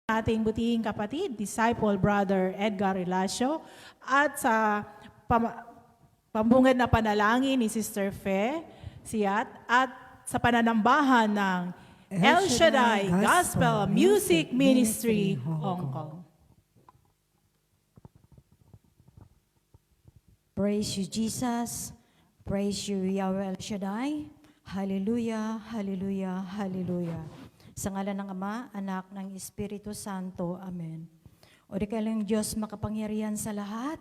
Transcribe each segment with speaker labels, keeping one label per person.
Speaker 1: ating butihing kapatid, disciple brother Edgar Ilacio, at sa pambungad na panalangin ni Sister Fe Siat, at sa pananambahan ng El Shaddai Gospel Music Ministry, Hong Kong.
Speaker 2: Praise you, Jesus. Praise you, Yahweh El Shaddai. Hallelujah, hallelujah, hallelujah. Sa ngalan ng Ama, Anak, ng Espiritu Santo. Amen. O di kailang Diyos makapangyarihan sa lahat,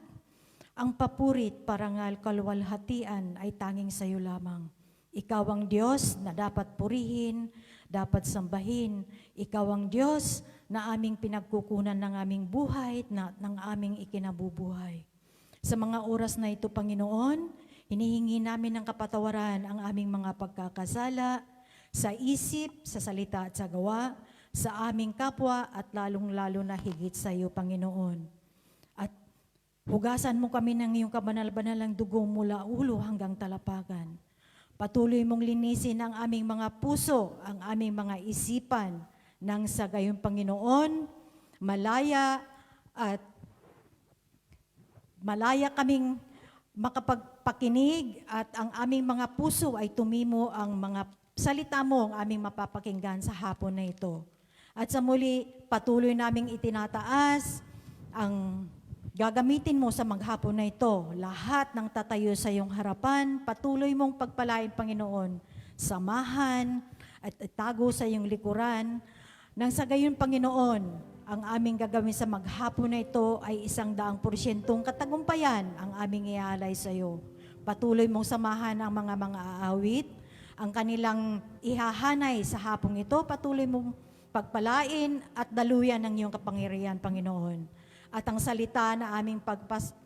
Speaker 2: ang papurit, parangal, kaluwalhatian ay tanging sa iyo lamang. Ikaw ang Diyos na dapat purihin, dapat sambahin. Ikaw ang Diyos na aming pinagkukunan ng aming buhay at ng aming ikinabubuhay. Sa mga oras na ito, Panginoon, hinihingi namin ng kapatawaran ang aming mga pagkakasala sa isip, sa salita at sa gawa, sa aming kapwa at lalong-lalo na higit sa iyo, Panginoon. At hugasan mo kami ng iyong kabanal-banalang dugo mula ulo hanggang talapagan. Patuloy mong linisin ang aming mga puso, ang aming mga isipan, nang sa gayon, Panginoon, malaya kaming makapagpakinig at ang aming mga puso ay tumimo ang mga salita mo ang aming mapapakinggan sa hapon na ito. At sa muli, patuloy naming itinataas ang gagamitin mo sa maghapon na ito. Lahat ng tatayo sa iyong harapan, patuloy mong pagpalain, Panginoon, samahan at itago sa iyong likuran. Nang sa gayon, Panginoon, ang aming gagawin sa maghapon na ito ay 100% katagumpayan ang aming iaalay sa iyo. Patuloy mong samahan ang mga aawit, ang kanilang ihahanay sa hapong ito. Patuloy mong pagpalain at daluyan ng iyong kapangyarihan, Panginoon. At ang salita na aming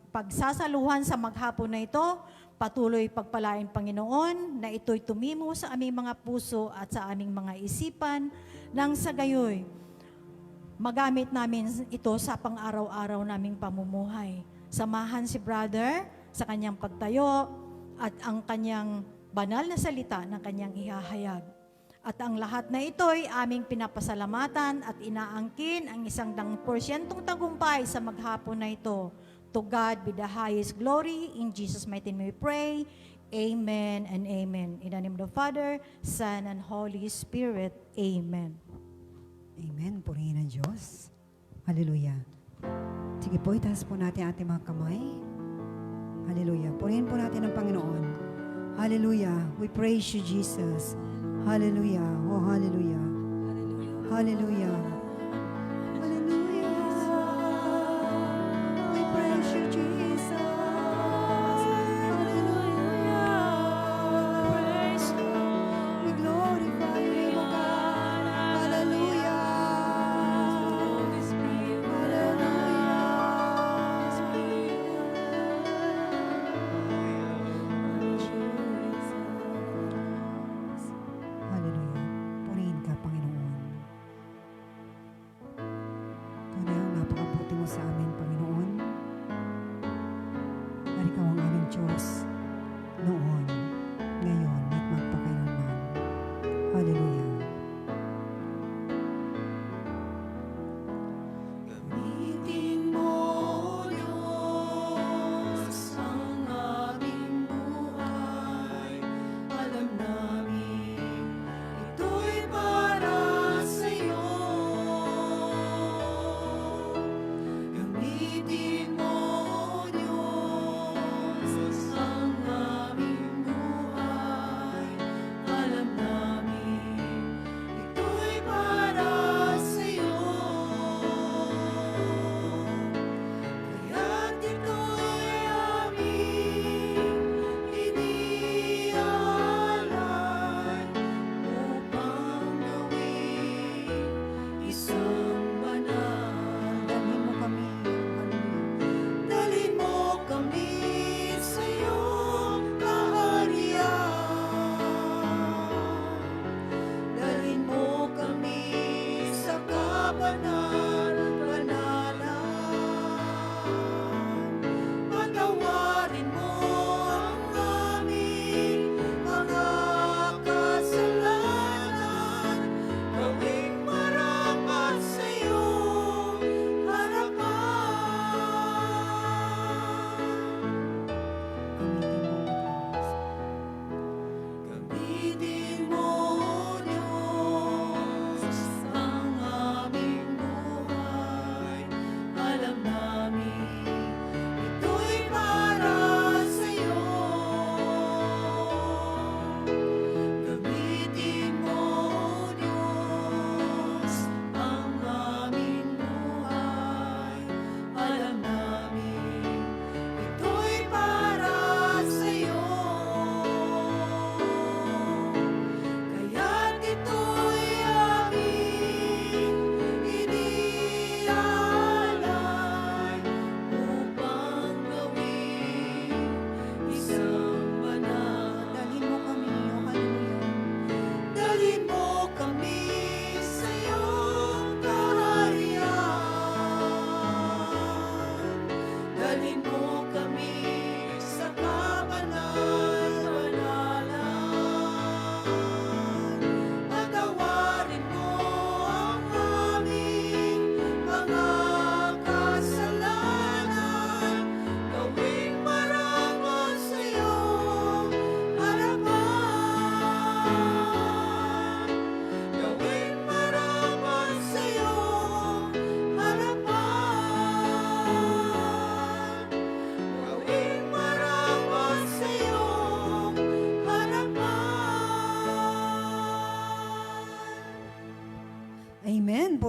Speaker 2: pagsasaluhan sa maghapon na ito, patuloy pagpalain, Panginoon, na ito'y tumimo sa aming mga puso at sa aming mga isipan, nang sa gayoy, magamit namin ito sa pang-araw-araw naming pamumuhay. Samahan si brother sa kanyang pagtayo at ang kanyang banal na salita ng kanyang ihahayag. At ang lahat na ito'y aming pinapasalamatan at inaangkin ang 100% tagumpay sa maghapon na ito. To God be the highest glory. In Jesus' mighty name we pray. Amen and amen. In the name of the Father, Son, and Holy Spirit. Amen.
Speaker 3: Amen. Purihin ang Diyos. Hallelujah. Sige po, itaas po natin ating mga kamay. Hallelujah. Purihin po natin ang Panginoon. Hallelujah. We praise you, Jesus. Hallelujah. Oh, hallelujah. Hallelujah. Hallelujah. We praise you, Jesus. Hallelujah. Praise you. We glorify you, O God. Hallelujah. Hallelujah. Purihin ka, Panginoon. Tunay ang napakabuti mo sa amin, Panginoon. At ikaw ang aming Diyos noon, ngayon, at magpakailanman. Hallelujah.
Speaker 4: Gamitin mo, Diyos, ang aming buhay. Alam namin, ito'y para sa'yo. Gamitin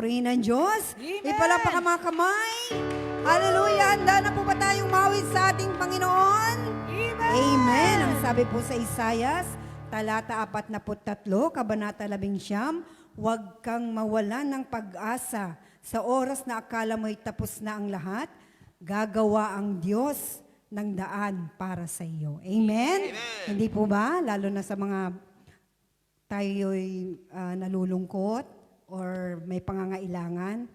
Speaker 3: purihin ng Diyos. Ipalapak ang mga kamay. Hallelujah. Handa na po ba tayong mawid sa ating Panginoon? Amen. Ang sabi po sa Isayas, talata 43, kabanata 11, huwag kang mawalan ng pag-asa. Sa oras na akala mo'y tapos na ang lahat, gagawa ang Diyos ng daan para sa iyo. Amen? Hindi po ba? Lalo na sa mga tayo'y nalulungkot or may pangangailangan,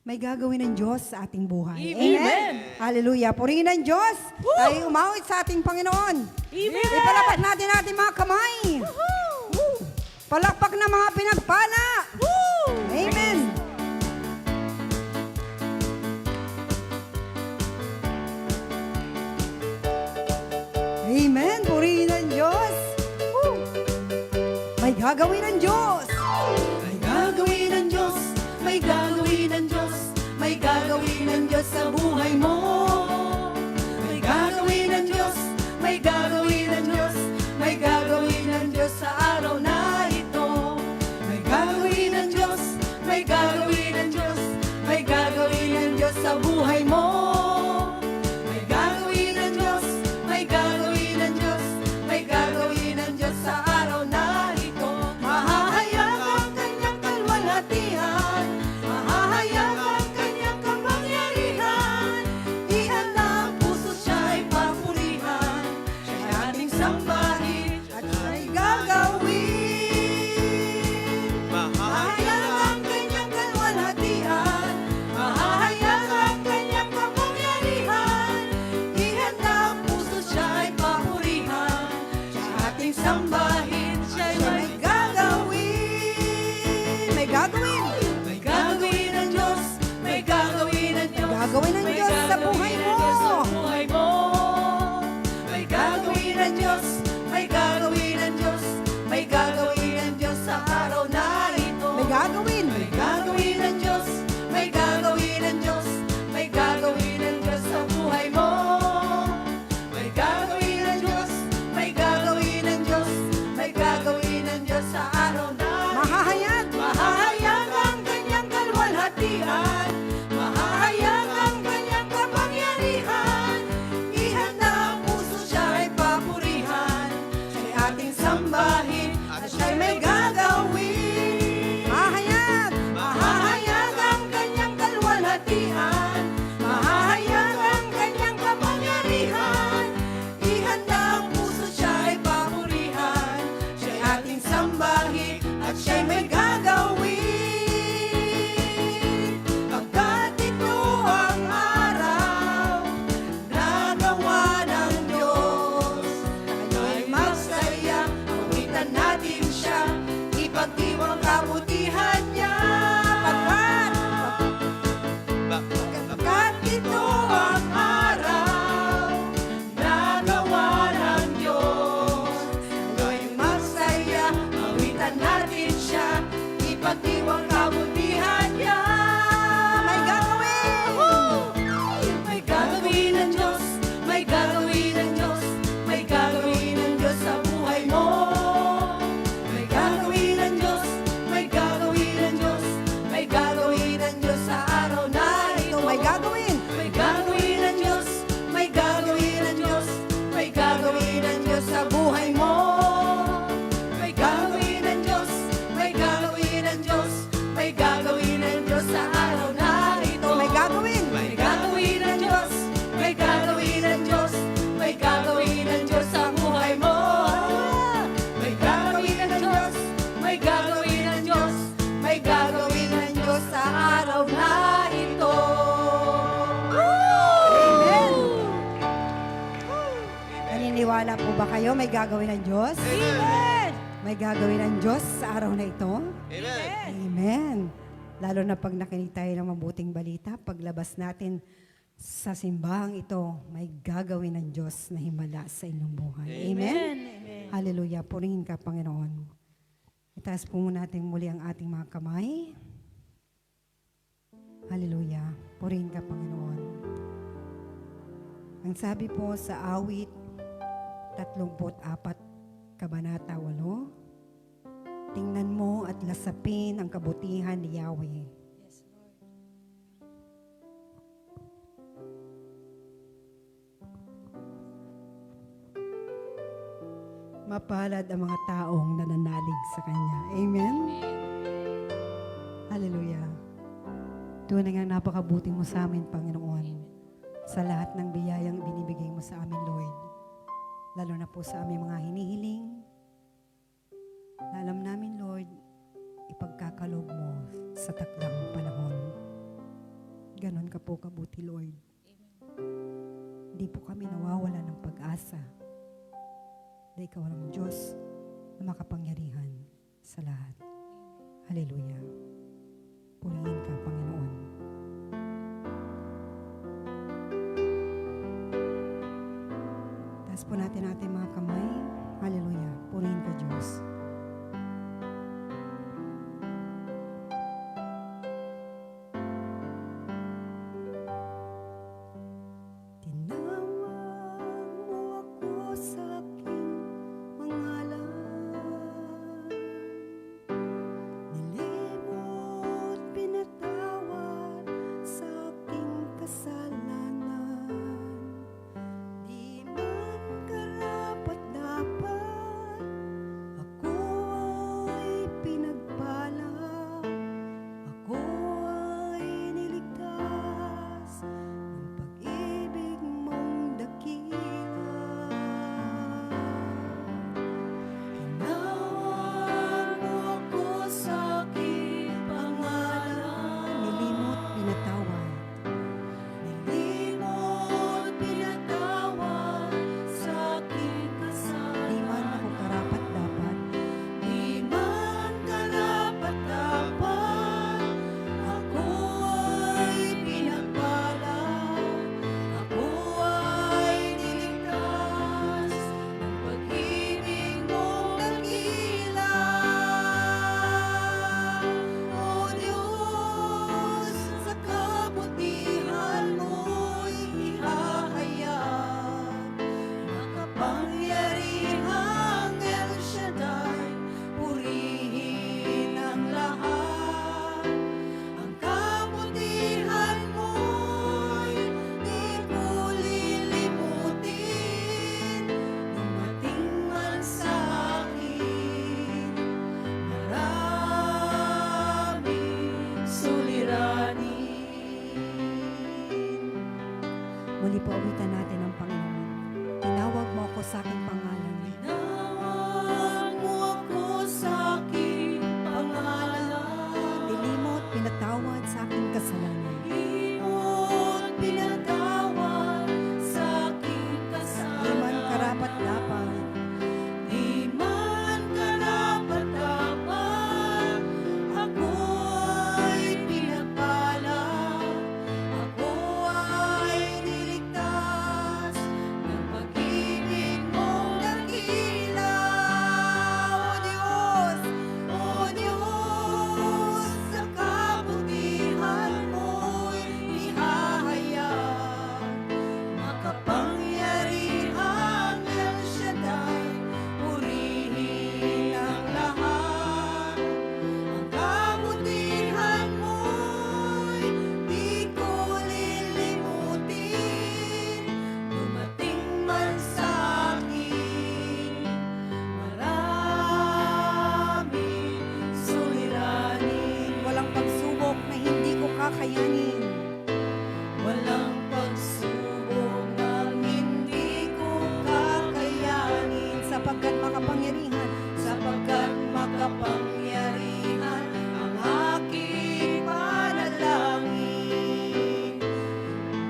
Speaker 3: may gagawin ng Diyos sa ating buhay. Amen? Hallelujah. Purihin ng Diyos. Tayo umawit sa ating Panginoon. Ipalapak natin ating mga kamay. Palakpak na mga pinagpala. Amen. Amen. Purihin ng Diyos. May gagawin ng Diyos.
Speaker 4: May gagawin ng Diyos, may gagawin ng Diyos, may gagawin ng Diyos sa buhay mo. May gagawin ng Diyos, may gagawin ng Diyos, may gagawin ng Diyos sa araw na ito. May gagawin ng Diyos, may gagawin ng Diyos, may gagawin ng Diyos sa buhay mo. May gagawin ng Diyos, may gagawin ng Diyos, may gagawin ng Diyos sa araw na ito. Mahahayag ang kanyang kalwalhatian, mahahayag ang kanyang kapangyarihan. Ihanda ang puso, siya'y papurihan, siya'y ating sambahin at siya'y gagawin. Mahahayag ang kanyang kalwalhatian, mahahayag ang kanyang kapangyarihan. Ihanda ang puso, siya'y papurihan, siya'y ating sambahin, siya'y may gagawin.
Speaker 3: May gagawin.
Speaker 4: May gagawin ng Diyos, may gagawin ng Diyos,
Speaker 3: Gagawin ng
Speaker 4: may
Speaker 3: Diyos sa buhay
Speaker 4: gagawin ng
Speaker 3: mo.
Speaker 4: Diyos sa buhay mo. May gagawin ng Diyos, may gagawin ng Diyos, may gagawin ng Diyos sa araw na ito.
Speaker 3: May gagawin.
Speaker 4: May gagawin ng Diyos, may gagawin ng Diyos, may gagawin ng Diyos sa buhay mo. May gagawin ng Diyos, may gagawin ng Diyos, may gagawin ng Diyos sa araw na ito.
Speaker 3: Mahahayag.
Speaker 4: Mahahayag ang kanyang kalwalhatian, mahahayag ang kanyang kapangyarihan. Ihanda ang puso, siya'y papurihan, siya'y ating sambahin at siya'y may gagawin.
Speaker 3: Mahahayag.
Speaker 4: Mahahayag ang kanyang kalwalhatian, mahahayag ang kanyang kapangyarihan. Ihanda ang puso, siya'y papurihan, siya'y ating sambahin at siya'y may gagawin. Pagkat ito ang araw na gawa ng Diyos, tayo'y magsaya, awitan natin siya, ipagdiwang kabutihan niya. Pagkat ito ang araw na gawa ng Diyos, tayo'y magsaya, awitan natin siya, ipagdiwang kabutihan niya.
Speaker 3: May gagawin.
Speaker 4: May gagawin ng Diyos, may gagawin ng Diyos, may gagawin ng Diyos sa buhay mo. May gagawin ng Diyos, may gagawin ng Diyos, may gagawin ng Diyos sa araw na ito.
Speaker 3: May gagawin.
Speaker 4: May gagawin ng Diyos, may gagawin ng Diyos, may gagawin ng Diyos sa buhay mo. May gagawin ng Diyos, may gagawin ng Diyos, may gagawin ng Diyos sa araw na ito.
Speaker 3: May gagawin.
Speaker 4: May gagawin ng Diyos, may gagawin ng Diyos, may gagawin ng Diyos sa buhay mo. May gagawin ng Diyos, may gagawin ng Diyos, may gagawin ng Diyos sa araw na ito.
Speaker 3: Amen. Naniniwala po ba kayo may gagawin ng Diyos?
Speaker 2: Amen.
Speaker 3: May gagawin ng Diyos sa araw na ito?
Speaker 2: Amen.
Speaker 3: Amen. Lalo na pag nakinig tayo ng mabuting balita, paglabas natin sa simbahang ito, may gagawin ng Diyos na himala sa inyong buhay. Amen?
Speaker 2: Amen.
Speaker 3: Hallelujah. Purihin ka, Panginoon. Itaas po muna natin muli ang ating mga kamay. Hallelujah. Purihin ka, Panginoon. Ang sabi po sa awit 34, Kabanata 8, tingnan mo at lasapin ang kabutihan ni Yahweh.
Speaker 2: Yes,
Speaker 3: Mapalad ang mga taong nananalig sa Kanya. Amen? Hallelujah. Tunay nga napakabuti mo sa amin, Panginoon, sa lahat ng biyayang binibigay mo sa amin, Lord. Lalo na po sa aming mga hinihiling, na alam namin, Lord, ipagkakalob mo sa takdang panahon. Ganon ka po kabuti, Lord. Hindi po kami nawawala ng pag-asa. Dahil ikaw ang Diyos na makapangyarihan sa lahat. Hallelujah. Purihin ka, Panginoon. Taas po natin ating mga kamay. Hallelujah. Purihin ka, Diyos. Tinawag mo ako sa aking pangalan. Nilimot, pinatawad sa aking kasalanan. Di man karapat-dapat, ako ay pinagpala. Ako ay niligtas ng pag-ibig mong dakila. Tinawag mo ako sa aking pangalan. Nilimot, pinatawad. Nilimot, pinatawad sa aking kasalanan. Di man ako karapat-dapat. Di man karapat-dapat, ako ay pinagpala. Ako ay niligtas ng pag-ibig mong dakila. O Diyos, sa kabutihan mo'y ihahayag. Makapangyarihang El Shaddai, purihin ang lahat. Ang kabutihan mo'y di ko lilimutin. Dumating man sa akin maraming suliranin. Muli po awitan natin ang Panginoon. Tinawag mo ako sa aking pangalan. Tinawag mo ako sa aking pangalan. Nilimot, pinatawad sa aking kasalanan. Nilimot, pinatawad sa aking kasalanan. Di man karapat-dapat. Di man karapat-dapat, ako ay pinagpala. Ako ay niligtas ng pag-ibig mong dakila. O Diyos, sa kabutihan mo'y ihahayag. Makapangyarihang El Shaddai, purihin ang lahat. Ang kabutihan mo'y di ko lilimutin. Dumating man sa akin maraming suliranin. Walang pagsubok na hindi ko kakayanin. Walang pagsubok na hindi ko kakayanin. Sapagkat makapangyarihan ang aking panalangin.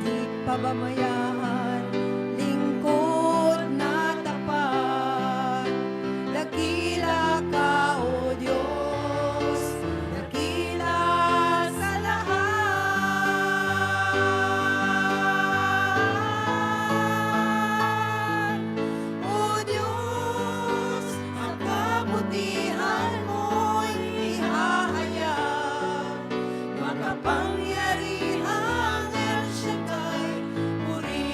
Speaker 3: Di pababayaan, lingkod na tapat. Dakila ka, O Diyos, dakila sa lahat. O Diyos, ang kabutihan mo'y ihahayag. Makapangyarihang El Shaddai, purihin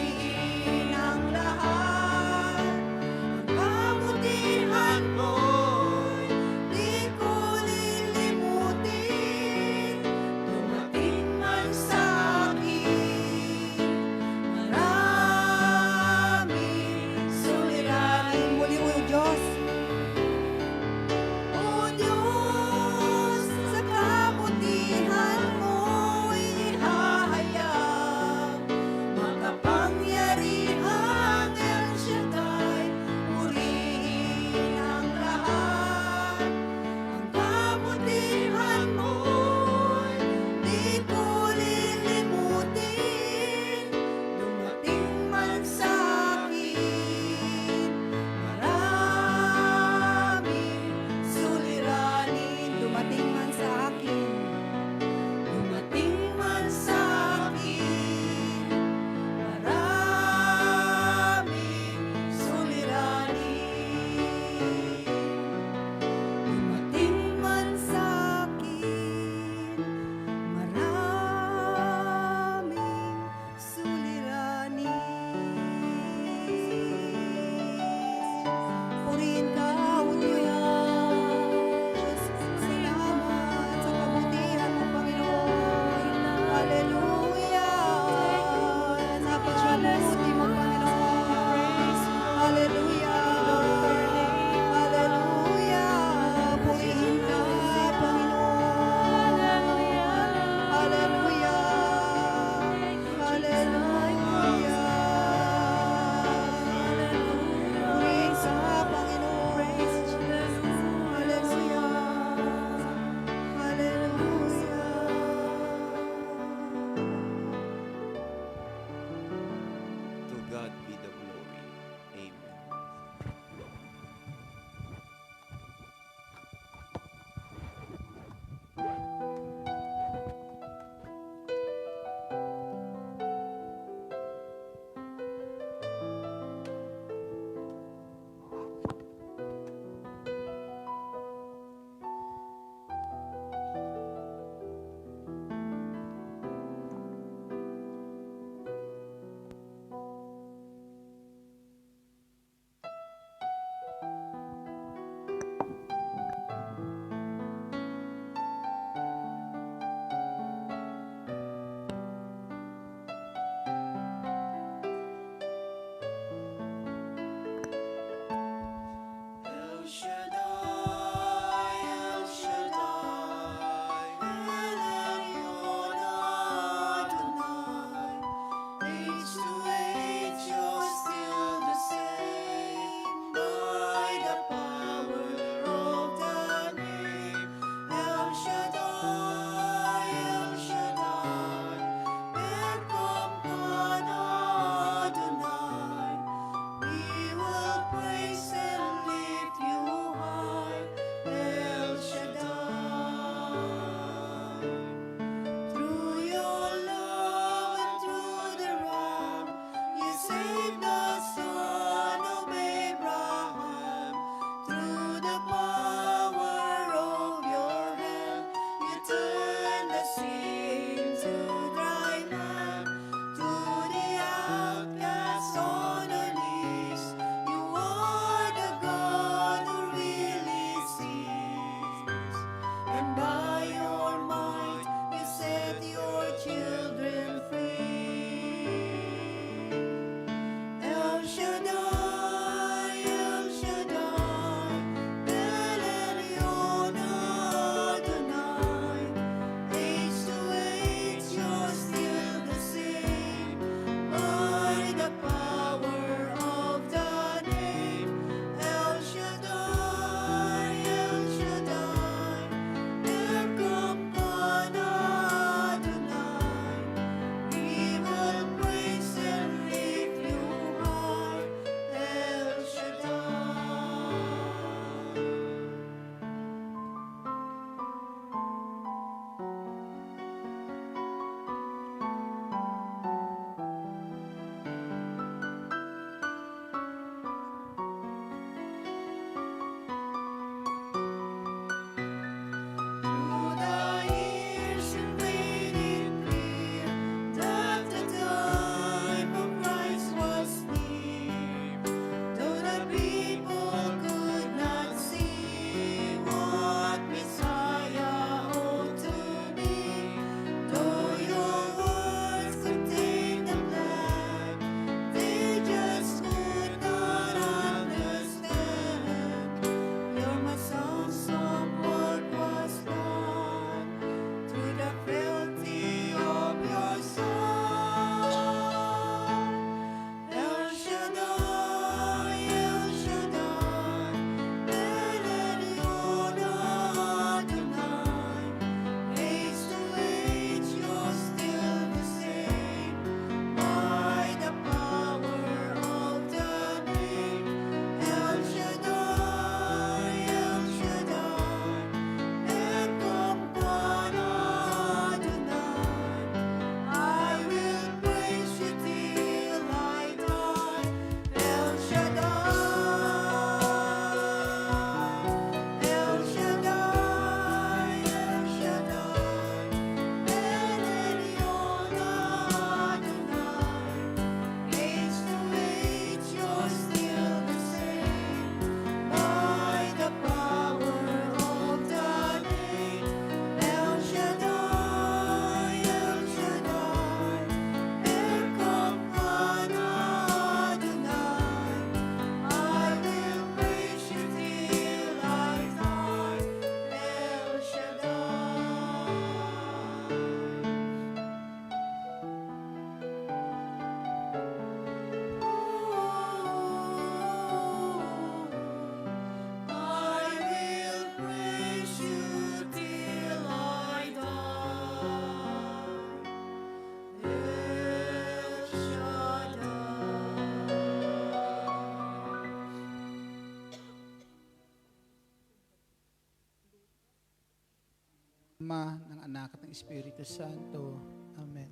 Speaker 5: Anak at ng Espiritu Santo. Amen.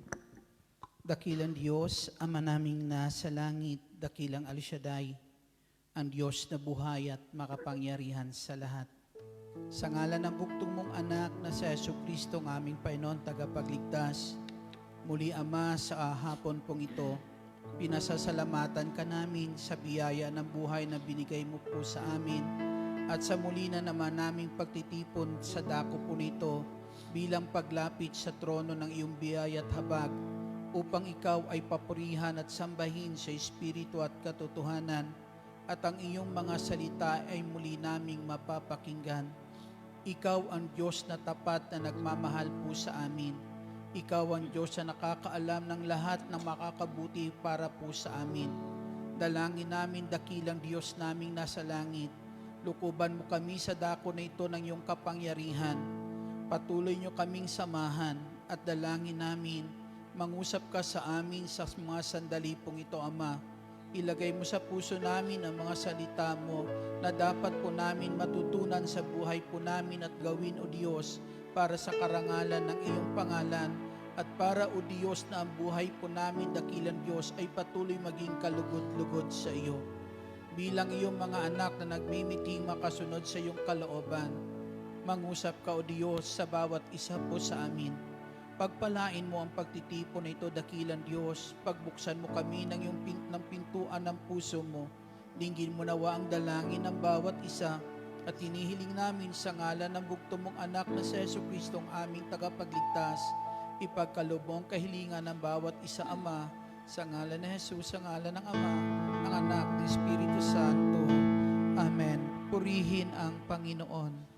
Speaker 5: Dakilang Diyos, Ama naming nasa langit, dakilang El Shaddai, ang Diyos na buhay at makapangyarihan sa lahat. Sa ngalan ng buktong mong anak na si Jesucristo, ang aming Panginoon, tagapagligtas, muli Ama, sa hapon pong ito, pinasasalamatan ka namin sa biyaya ng buhay na binigay mo po sa amin at sa muli na naman naming pagtitipon sa dako po nito bilang paglapit sa trono ng iyong biyaya at habag upang ikaw ay papurihan at sambahin sa Espiritu at katotohanan at ang iyong mga salita ay muli naming mapapakinggan. Ikaw ang Diyos na tapat na nagmamahal po sa amin. Ikaw ang Diyos na nakakaalam ng lahat ng makakabuti para po sa amin. Dalangin namin, dakilang Diyos naming nasa langit. Lukuban mo kami sa dako na ito ng iyong kapangyarihan. Patuloy niyo kaming samahan at dalangin namin. Mangusap ka sa amin sa mga sandali pong ito, Ama. Ilagay mo sa puso namin ang mga salita mo na dapat po namin matutunan sa buhay po namin at gawin, O Diyos, para sa karangalan ng iyong pangalan at para, O Diyos, na ang buhay po namin, dakilang Diyos, ay patuloy maging kalugod-lugod sa iyo. Bilang iyong mga anak na nagmimiting makasunod sa iyong kalooban, mangusap ka, O Diyos, sa bawat isa po sa amin. Pagpalain mo ang pagtitipon na ito, dakilang Diyos. Pagbuksan mo kami ng pintuan ng puso mo. Dinggin mo nawa ang dalangin ng bawat isa at hinihiling namin sa ngalan ng bugtong mong anak na si Jesucristo, ang aming tagapagligtas. Ipagkaloob mo ang kahilingan ng bawat isa, Ama, sa ngalan ni Jesus, sa ngalan ng Ama, ng Anak, ng Espiritu Santo. Amen. Purihin ang Panginoon.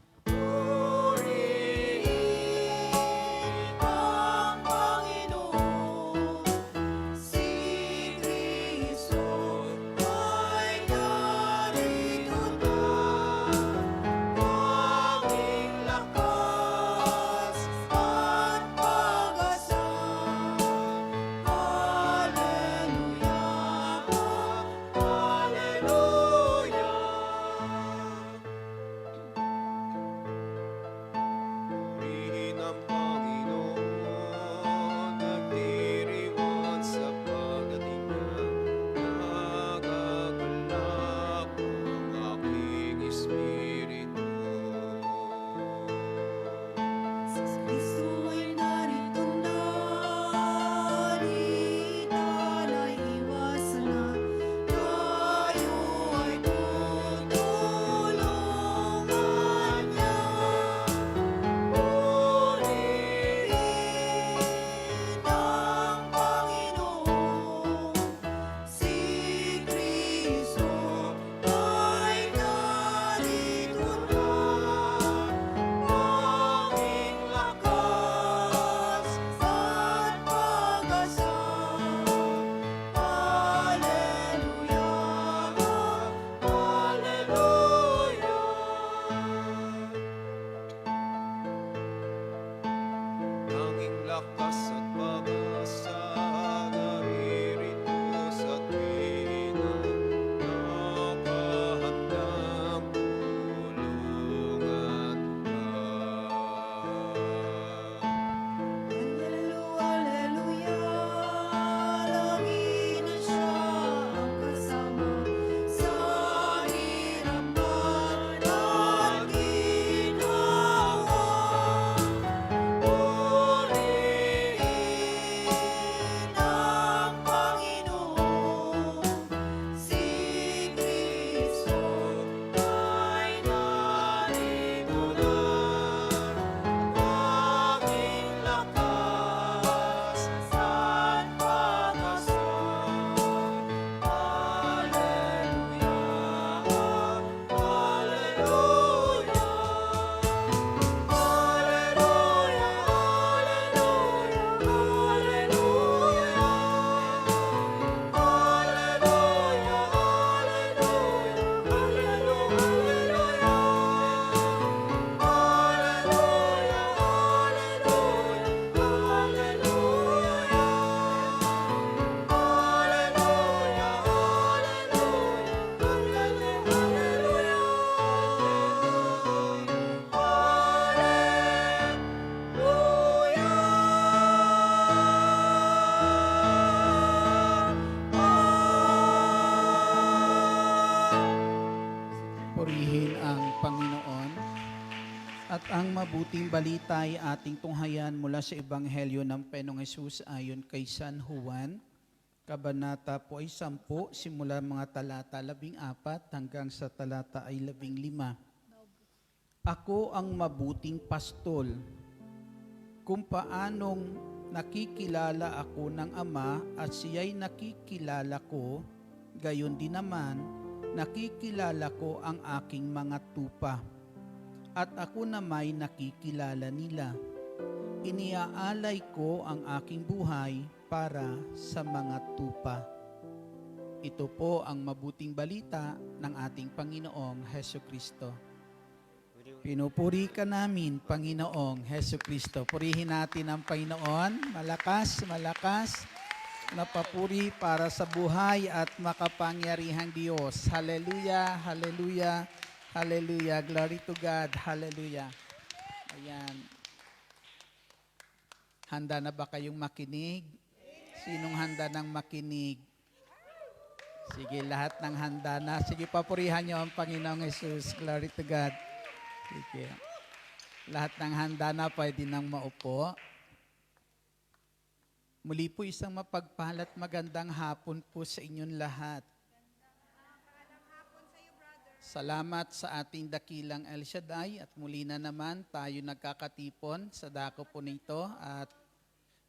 Speaker 5: Ang mabuting balita ay ating tunghayan mula sa Ebanghelyo ng Panginoong Hesus ayon kay San Juan. Kabanata po ay 10, simula mga talata 14 hanggang sa talata ay 15. Ako ang mabuting pastol. Kung paanong nakikilala ako ng Ama at siya'y nakikilala ko, gayon din naman nakikilala ko ang aking mga tupa. At ako na may nakikilala nila. Iniaalay ko ang aking buhay para sa mga tupa. Ito po ang mabuting balita ng ating Panginoong Hesukristo. Pinupuri ka namin, Panginoong Hesukristo. Purihin natin ang Panginoon. Malakas, malakas na papuri para sa buhay at makapangyarihang Diyos. Hallelujah, hallelujah. Hallelujah. Glory to God. Hallelujah. Ayan. Handa na ba kayong makinig? Sinong handa ng makinig? Sige, lahat ng handa na. Sige, papurihan niyo ang Panginoong Hesus. Glory to God. Sige. Lahat ng handa na, pwede nang maupo. Muli po isang mapagpalat magandang hapon po sa inyong lahat. Salamat sa ating dakilang El Shaddai at muli na naman tayo nagkakatipon sa dako po nito at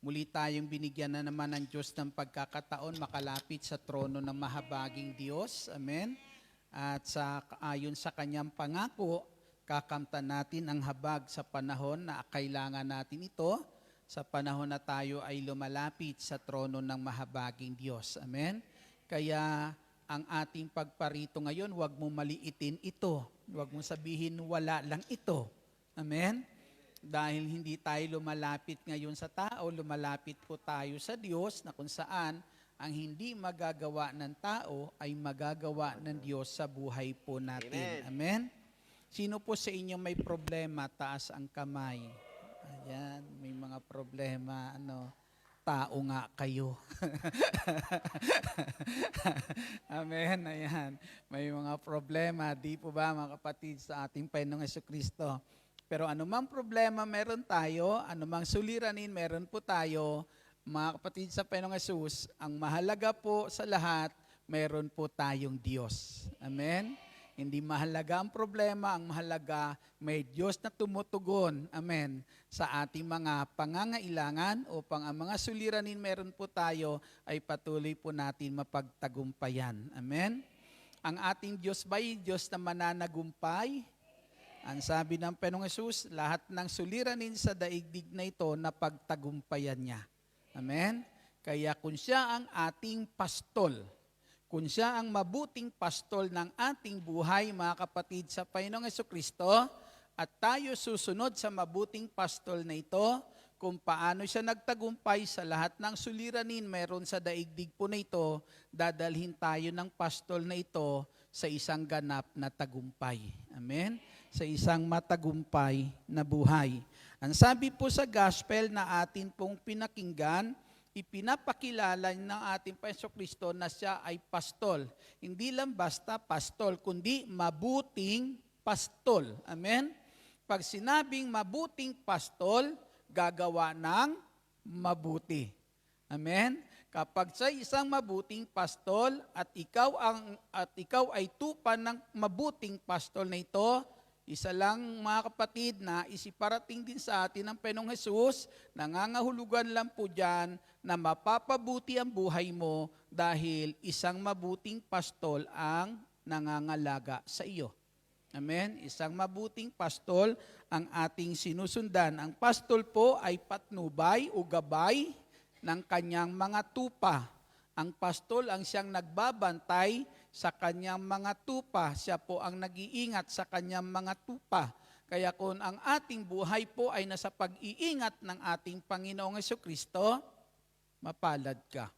Speaker 5: muli tayong binigyan na naman ng Diyos ng pagkakataon makalapit sa trono ng mahabaging Diyos. Amen. At ayon sa kanyang pangako, kakamtan natin ang habag sa panahon na kailangan natin ito, sa panahon na tayo ay lumalapit sa trono ng mahabaging Diyos. Amen. Kaya ang ating pagparito ngayon, huwag mo maliitin ito. Huwag mo sabihin, wala lang ito. Amen? Dahil hindi tayo lumalapit ngayon sa tao, lumalapit po tayo sa Diyos na kung saan ang hindi magagawa ng tao ay magagawa ng Diyos sa buhay po natin. Amen? Sino po sa inyo may problema? Taas ang kamay. Ayan, may mga problema. Tao nga kayo. Amen. Ayan. May mga problema. Di po ba mga kapatid sa ating Panginoong Jesucristo? Pero anumang problema meron tayo, anumang suliranin meron po tayo, mga kapatid sa Panginoong Jesus, ang mahalaga po sa lahat, meron po tayong Diyos. Amen. Hindi mahalaga ang problema, ang mahalaga may Diyos na tumutugon, amen, sa ating mga pangangailangan upang ang mga suliranin meron po tayo ay patuloy po natin mapagtagumpayan. Amen? Ang ating Diyos ba'y Diyos na mananagumpay? Ang sabi ng Panginoong Hesus, lahat ng suliranin sa daigdig na ito na pagtagumpayan niya. Amen? Kaya kung siya ang ating pastol, kung siya ang mabuting pastol ng ating buhay, mga kapatid sa Panginoong Jesucristo, at tayo susunod sa mabuting pastol na ito, kung paano siya nagtagumpay sa lahat ng suliranin meron sa daigdig po na ito, dadalhin tayo ng pastol na ito sa isang ganap na tagumpay. Amen? Sa isang matagumpay na buhay. Ang sabi po sa gospel na atin pong pinakinggan, ipinapakilala ng ating Panginoong Kristo na siya ay pastol. Hindi lang basta pastol, kundi mabuting pastol. Amen? Pag sinabing mabuting pastol, gagawa ng mabuti. Amen? Kapag sa isang mabuting pastol at ikaw ay tupa ng mabuting pastol na ito, isa lang mga kapatid na isiparating din sa atin ng Panginoong Hesus, nangangahulugan lang po dyan na mapapabuti ang buhay mo dahil isang mabuting pastol ang nangangalaga sa iyo. Amen? Isang mabuting pastol ang ating sinusundan. Ang pastol po ay patnubay o gabay ng kanyang mga tupa. Ang pastol ang siyang nagbabantay sa kanyang mga tupa. Siya po ang nag-iingat sa kanyang mga tupa. Kaya kung ang ating buhay po ay nasa pag-iingat ng ating Panginoong Jesucristo, mapalad ka.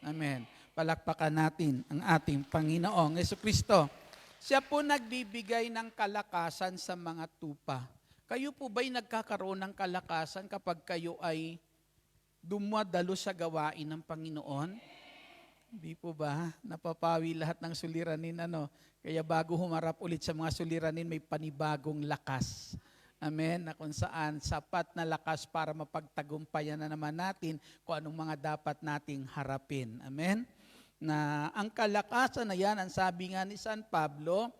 Speaker 5: Amen. Palakpakan natin ang ating Panginoong Jesucristo. Siya po nagbibigay ng kalakasan sa mga tupa. Kayo po ba'y nagkakaroon ng kalakasan kapag kayo ay dumadalo sa gawain ng Panginoon? Hindi po ba? Napapawi lahat ng suliranin. Kaya bago humarap ulit sa mga suliranin, may panibagong lakas. Amen, na kung saan sapat na lakas para mapagtagumpayan na naman natin kung anong mga dapat nating harapin. Amen? Na ang kalakasan na yan, ang sabi nga ni San Pablo,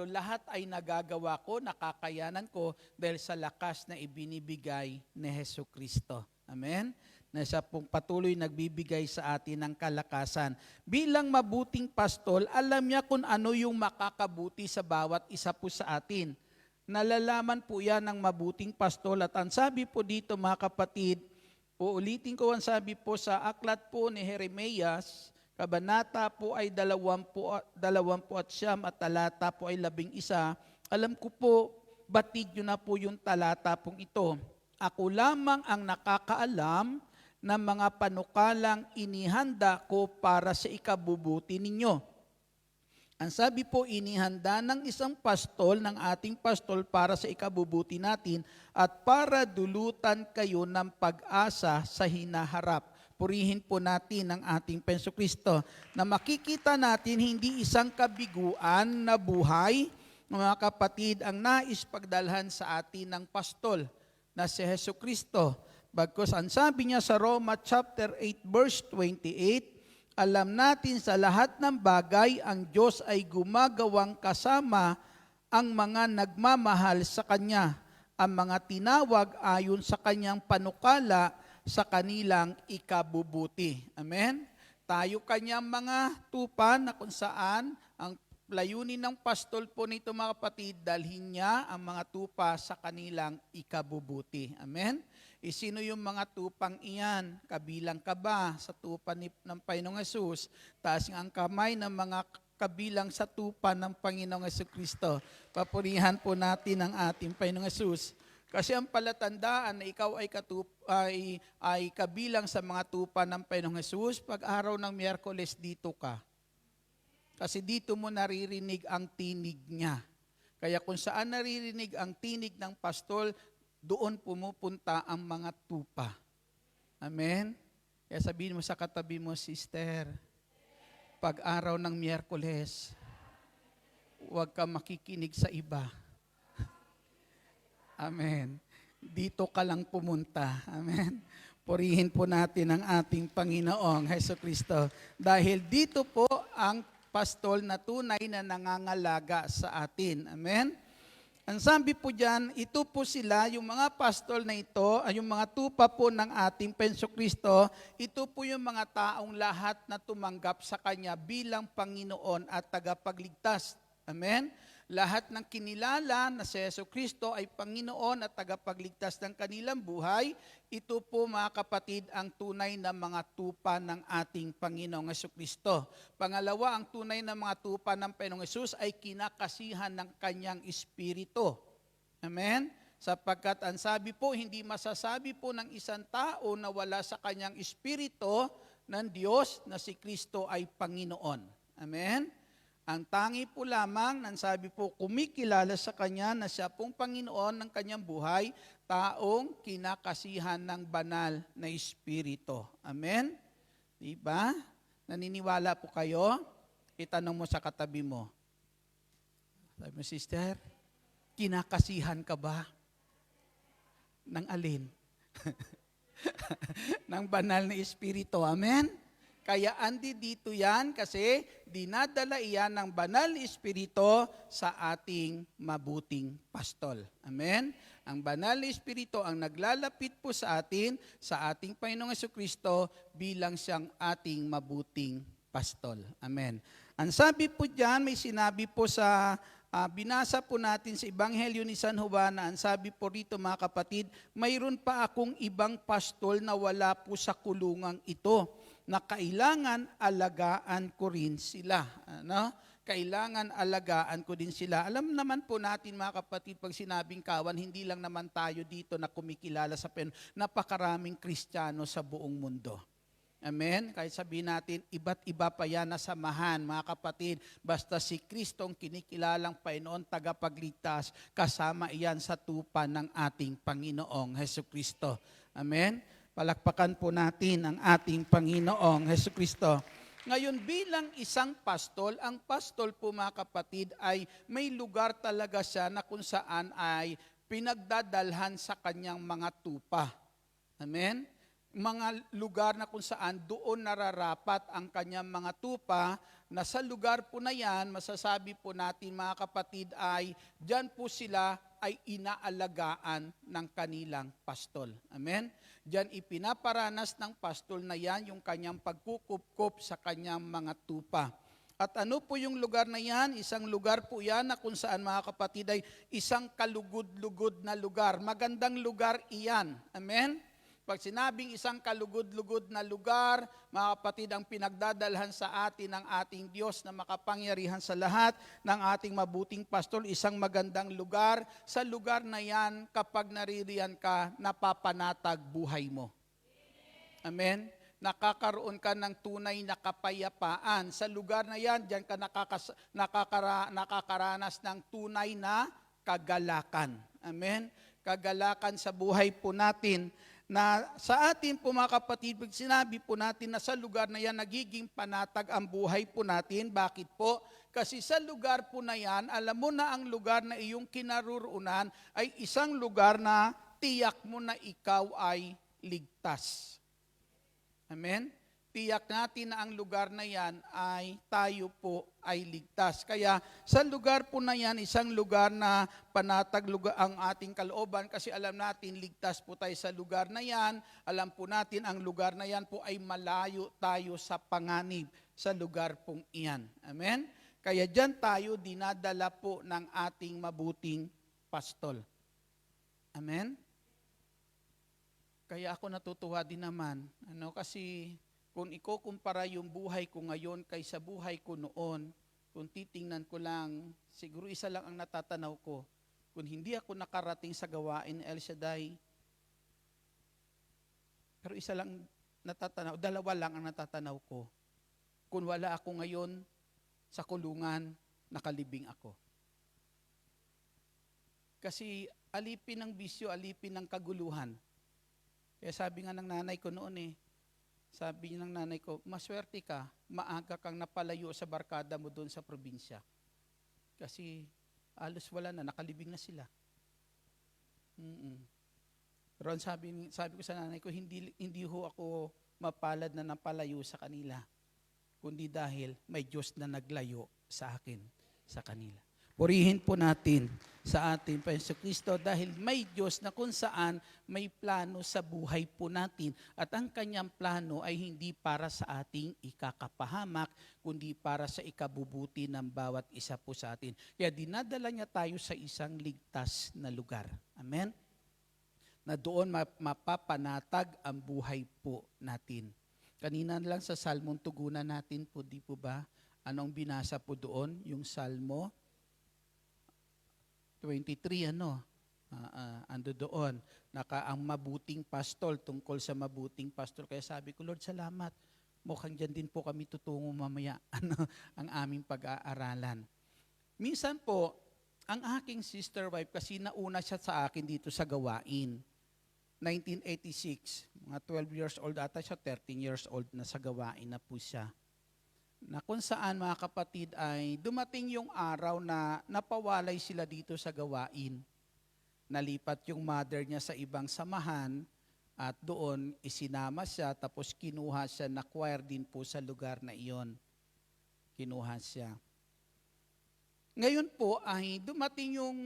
Speaker 5: lahat ay nagagawa ko, nakakayanan ko dahil sa lakas na ibinibigay ni Hesus Kristo. Amen? Na siya pong patuloy nagbibigay sa atin ng kalakasan. Bilang mabuting pastol, alam niya kung ano yung makakabuti sa bawat isa po sa atin. Nalalaman po yan ng mabuting pastol. At ang sabi po dito mga kapatid, uulitin ko ang sabi po sa aklat po ni Jeremias, kabanata po ay 29 at talata po ay 11. Alam ko po, batid nyo na po yung talata pong ito. Ako lamang ang nakakaalam ng mga panukalang inihanda ko para sa ikabubuti ninyo. Ang sabi po, inihanda ng isang pastol, ng ating pastol para sa ikabubuti natin at para dulutan kayo ng pag-asa sa hinaharap. Purihin po natin ang ating Penso Kristo na makikita natin hindi isang kabiguan na buhay, mga kapatid, ang nais pagdalhan sa atin ng pastol na si Hesus Kristo. Bagkus ang sabi niya sa Roma chapter 8 verse 28, alam natin sa lahat ng bagay, ang Diyos ay gumagawang kasama ang mga nagmamahal sa Kanya, ang mga tinawag ayon sa Kanyang panukala sa kanilang ikabubuti. Amen? Tayo Kanyang mga tupa na kung saan ang layunin ng pastol po nito mga kapatid, dalhin niya ang mga tupa sa kanilang ikabubuti. Amen? Sino yung mga tupang iyan? Kabilang ka ba sa tupa ng Panginoong Hesus? Taas nga ang kamay ng mga kabilang sa tupa ng Panginoong Hesus Kristo. Papurihan po natin ang ating Panginoong Hesus. Kasi ang palatandaan na ikaw ay kabilang sa mga tupa ng Panginoong Hesus, pag araw ng Miyerkules dito ka. Kasi dito mo naririnig ang tinig niya. Kaya kung saan naririnig ang tinig ng pastol, doon pumupunta ang mga tupa. Amen? Kaya sabihin mo sa katabi mo, sister, pag araw ng Miyerkules, huwag ka makikinig sa iba. Amen. Dito ka lang pumunta. Amen. Purihin po natin ang ating Panginoong Hesus Kristo. Dahil dito po ang pastol na tunay na nangangalaga sa atin. Amen. Ang sabi po dyan, ito po sila, yung mga pastol na ito, ay yung mga tupa po ng ating Penso Kristo, ito po yung mga taong lahat na tumanggap sa Kanya bilang Panginoon at tagapagligtas. Amen? Lahat ng kinilala na si Yesu Kristo ay Panginoon at tagapagligtas ng kanilang buhay, ito po mga kapatid ang tunay na mga tupa ng ating Panginoong Yesu Kristo. Pangalawa, ang tunay na mga tupa ng Panginoong Yesus ay kinakasihan ng kanyang Espiritu. Amen? Sapagkat ang sabi po, hindi masasabi po ng isang tao na wala sa kanyang Espiritu ng Diyos na si Kristo ay Panginoon. Amen? Ang tangi po lamang, nang sabi po, kumikilala sa Kanya na siya pong Panginoon ng kanyang buhay, taong kinakasihan ng banal na Espiritu. Amen? Diba? Naniniwala po kayo? Itanong mo sa katabi mo. Sabi mo, sister, kinakasihan ka ba? Ng alin? Ng banal na Espiritu. Amen? Kaya andi dito yan kasi dinadala iyan ng banal na Espiritu sa ating mabuting pastol. Amen? Ang banal na Espiritu ang naglalapit po sa ating Panginoong Jesucristo bilang siyang ating mabuting pastol. Amen. Ang sabi po dyan, may sinabi po sa binasa po natin sa Ebanghelyo ni San Juan, ang sabi po rito mga kapatid, mayroon pa akong ibang pastol na wala po sa kulungang ito, na kailangan alagaan ko rin sila. Ano? Kailangan alagaan ko din sila. Alam naman po natin mga kapatid, pag sinabing kawan, hindi lang naman tayo dito na kumikilala sa napakaraming Kristiyano sa buong mundo. Amen? Kahit sabihin natin, iba't iba pa yan na samahan, mga kapatid. Basta si Kristong kinikilalang Panginoon, tagapagligtas, kasama iyan sa tupa ng ating Panginoong Jesucristo. Amen? Palakpakan po natin ang ating Panginoong Jesucristo. Ngayon bilang isang pastol, ang pastol po mga kapatid ay may lugar talaga siya na kung saan ay pinagdadalhan sa kanyang mga tupa. Amen? Mga lugar na kung saan doon nararapat ang kanyang mga tupa, na sa lugar po na yan, masasabi po natin mga kapatid ay diyan po sila ay inaalagaan ng kanilang pastol. Amen? Diyan ipinaparanas ng pastol na yan yung kanyang pagkukup-kup sa kanyang mga tupa. At ano po yung lugar na yan? Isang lugar po yan na kung saan mga kapatid ay isang kalugod-lugod na lugar. Magandang lugar iyan. Amen? Pag sinabing isang kalugod-lugod na lugar, mga kapatid, ang pinagdadalhan sa atin ng ating Diyos na makapangyarihan sa lahat ng ating mabuting pastol, isang magandang lugar. Sa lugar na yan, kapag naririyan ka, napapanatag buhay mo. Amen? Nakakaroon ka ng tunay na kapayapaan. Sa lugar na yan, diyan ka nakakaranas ng tunay na kagalakan. Amen? Kagalakan sa buhay po natin. Na sa atin po mga kapatid, pag sinabi po natin na sa lugar na yan nagiging panatag ang buhay po natin. Bakit po? Kasi sa lugar po na yan, alam mo na ang lugar na iyong kinaroroonan ay isang lugar na tiyak mo na ikaw ay ligtas. Amen? Tiyak natin na ang lugar na yan ay tayo po ay ligtas. Kaya sa lugar po na yan, isang lugar na panatag lugar ang ating kalooban kasi alam natin ligtas po tayo sa lugar na yan. Alam po natin ang lugar na yan po ay malayo tayo sa panganib sa lugar pong iyan. Amen? Kaya dyan tayo dinadala po ng ating mabuting pastol. Amen? Kaya ako natutuwa din naman, kasi kung ikukumpara yung buhay ko ngayon kaysa buhay ko noon, kung titingnan ko lang, siguro isa lang ang natatanaw ko. Kung hindi ako nakarating sa gawain El Shaddai, pero isa lang natatanaw, dalawa lang ang natatanaw ko. Kung wala ako ngayon sa kulungan, nakalibing ako. Kasi alipin ng bisyo, alipin ng kaguluhan. Kaya sabi nga ng nanay ko noon sabi ng nanay ko, maswerte ka, maaga kang napalayo sa barkada mo doon sa probinsya. Kasi alos wala na, nakalibing na sila. Pero sabi ko sa nanay ko, hindi ho ako mapalad na napalayo sa kanila, kundi dahil may Diyos na naglayo sa akin, sa kanila. Purihin po natin sa ating Panginoon Kristo dahil may Diyos na kung saan may plano sa buhay po natin. At ang kanyang plano ay hindi para sa ating ikakapahamak, kundi para sa ikabubuti ng bawat isa po sa atin. Kaya dinadala niya tayo sa isang ligtas na lugar. Amen? Na doon mapapanatag ang buhay po natin. Kanina lang sa Salmong tugunan natin po, di po ba? Anong binasa po doon? Yung Salmo 23, ando doon, ang mabuting pastol, tungkol sa mabuting pastol. Kaya sabi ko, Lord, salamat. Mukhang dyan din po kami tutungo mamaya, ang aming pag-aaralan. Minsan po, ang aking sister wife, kasi nauna siya sa akin dito sa gawain, 1986, mga 12 years old ata siya, 13 years old na sa gawain na po siya. Na kung saan mga kapatid ay dumating yung araw na napawalay sila dito sa gawain. Nalipat yung mother niya sa ibang samahan at doon isinama siya tapos kinuha siya na choir din po sa lugar na iyon. Kinuha siya. Ngayon po ay dumating yung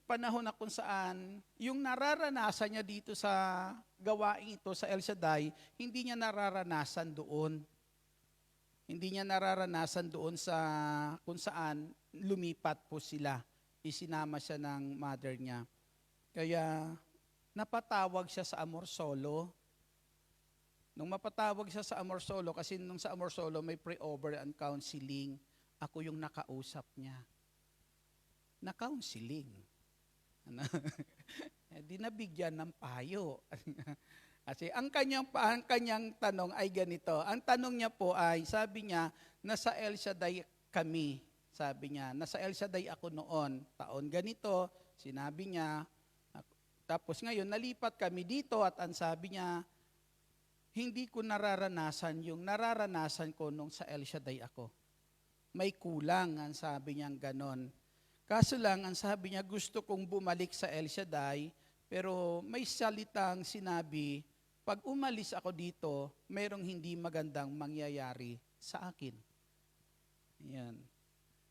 Speaker 5: panahon na kung saan yung nararanasan niya dito sa gawain ito sa El Shaddai, hindi niya nararanasan doon. Hindi niya nararanasan doon sa kung saan lumipat po sila. Isinama siya ng mother niya. Kaya napatawag siya sa Amor Solo. Nung mapatawag siya sa Amor Solo, kasi nung sa Amor Solo may pre-over and counseling, ako yung nakausap niya. Na-counseling. Di nabigyan ng payo. Kasi ang kanyang tanong ay ganito. Ang tanong niya po ay, sabi niya, nasa El Shaddai kami. Sabi niya, nasa El Shaddai ako noon. Taon ganito, sinabi niya. Tapos ngayon, nalipat kami dito at ang sabi niya, hindi ko nararanasan yung nararanasan ko nung sa El Shaddai ako. May kulang, ang sabi niya ganon. Kaso lang, ang sabi niya, gusto kong bumalik sa El Shaddai, pero may salitang sinabi, pag umalis ako dito, mayroong hindi magandang mangyayari sa akin. Yan.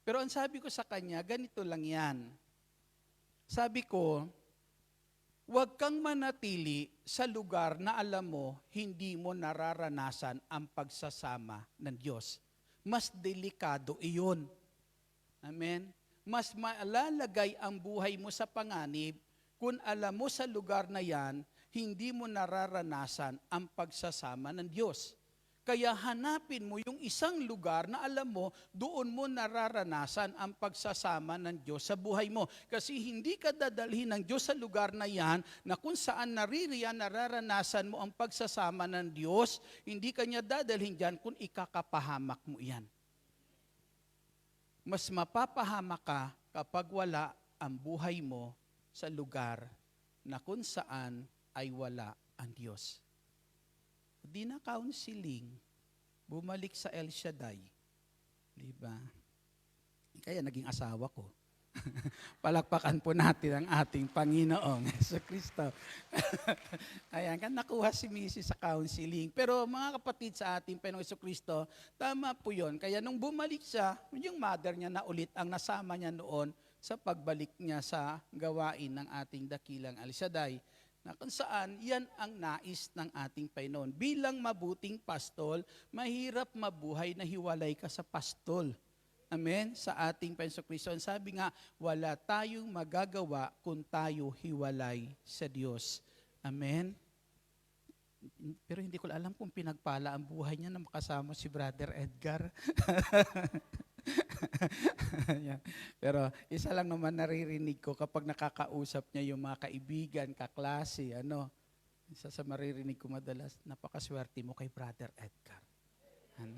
Speaker 5: Pero ang sabi ko sa kanya, ganito lang yan. Sabi ko, huwag kang manatili sa lugar na alam mo, hindi mo nararanasan ang pagsasama ng Diyos. Mas delikado iyon. Amen? Mas malalagay ang buhay mo sa panganib kung alam mo sa lugar na yan, hindi mo nararanasan ang pagsasama ng Diyos. Kaya hanapin mo yung isang lugar na alam mo, doon mo nararanasan ang pagsasama ng Diyos sa buhay mo. Kasi hindi ka dadalhin ng Diyos sa lugar na yan, na kung saan naririyan, nararanasan mo ang pagsasama ng Diyos, hindi ka niya dadalhin dyan kung ikakapahamak mo yan. Mas mapapahamak ka kapag wala ang buhay mo sa lugar na kung saan ay wala ang Diyos. Di na counseling, bumalik sa El Shaddai. Diba? Kaya naging asawa ko. Palakpakan po natin ang ating Panginoong Jesucristo. Ayan, kan nakuha si Mrs. sa counseling. Pero mga kapatid sa ating Panginoong Jesucristo, tama po yun. Kaya nung bumalik siya, yung mother niya na ulit ang nasama niya noon sa pagbalik niya sa gawain ng ating dakilang El Shaddai. Na kung saan, yan ang nais ng ating Panginoon. Bilang mabuting pastol, mahirap mabuhay na hiwalay ka sa pastol. Amen? Sa ating Panginoon Kristo. Sabi nga, wala tayong magagawa kung tayo hiwalay sa Diyos. Amen? Pero hindi ko alam kung pinagpala ang buhay niya na makasama si Brother Edgar. Yan. Pero isa lang naman naririnig ko kapag nakakausap niya yung mga kaibigan, kaklase, isa sa maririnig ko madalas, napakaswerte mo kay Brother Edgar. Yan.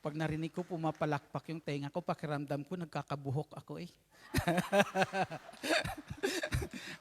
Speaker 5: Pag narinig ko, pumapalakpak yung tenga ko, pakiramdam ko, nagkakabuhok ako eh.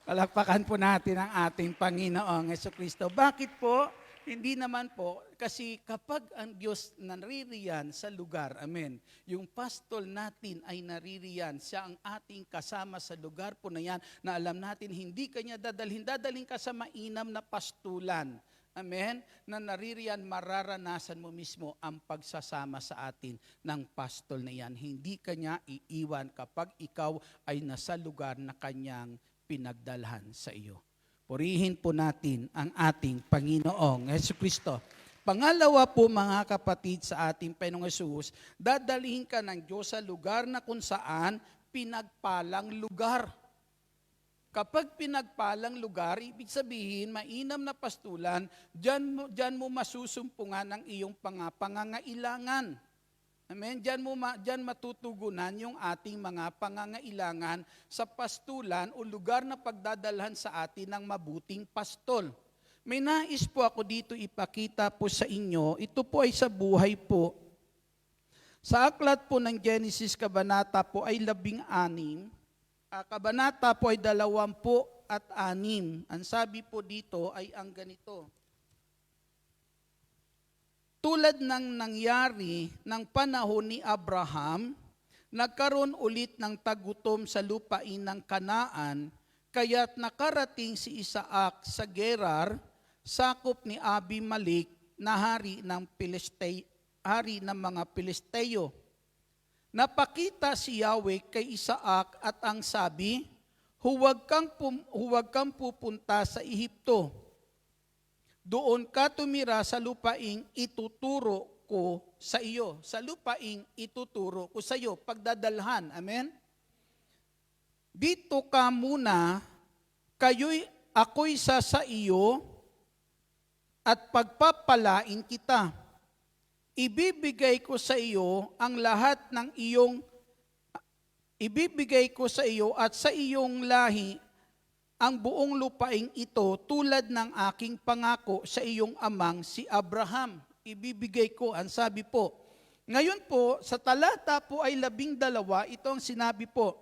Speaker 5: Palakpakan po natin ang ating Panginoong Jesucristo. Bakit po? Hindi naman po, kasi kapag ang Diyos naririyan sa lugar, amen, yung pastol natin ay naririyan, siya ang ating kasama sa lugar po na yan, na alam natin hindi kanya dadalhin ka sa mainam na pastulan, amen, na naririyan, mararanasan mo mismo ang pagsasama sa atin ng pastol na yan. Hindi kanya iiwan kapag ikaw ay nasa lugar na kanyang pinagdalhan sa iyo. Purihin po natin ang ating Panginoong Jesucristo. Pangalawa po mga kapatid sa ating Panginoong Jesus, dadalhin ka ng Diyos sa lugar na kung saan pinagpalang lugar. Kapag pinagpalang lugar, ibig sabihin, mainam na pastulan, dyan mo masusumpungan ang iyong pangangailangan. Amen. Diyan matutugunan yung ating mga pangangailangan sa pastulan o lugar na pagdadalhan sa atin ng mabuting pastol. May nais po ako dito ipakita po sa inyo. Ito po ay sa buhay po. Sa aklat po ng Genesis, kabanata po ay 16. Kabanata po ay 26. Ang sabi po dito ay ang ganito. Tulad ng nangyari ng panahon ni Abraham, nagkaroon ulit ng tagutom sa lupain ng Kanaan, kaya't nakarating si Isaac sa Gerar, sakop ni Abimelech na hari ng mga Pilisteo. Napakita si Yahweh kay Isaac at ang sabi, huwag kang pupunta sa Ehipto. Doon ka tumira sa lupaing ituturo ko sa iyo. Sa lupaing ituturo ko sa iyo. Pagdadalhan. Amen? Dito ka muna, ako'y sa iyo at pagpapalain kita. Ibibigay ko sa iyo ang lahat ng ibibigay ko sa iyo at sa iyong lahi ang buong lupaing ito tulad ng aking pangako sa iyong amang si Abraham. Ibibigay ko, ang sabi po. Ngayon po, sa talata po ay 12, ito ang sinabi po.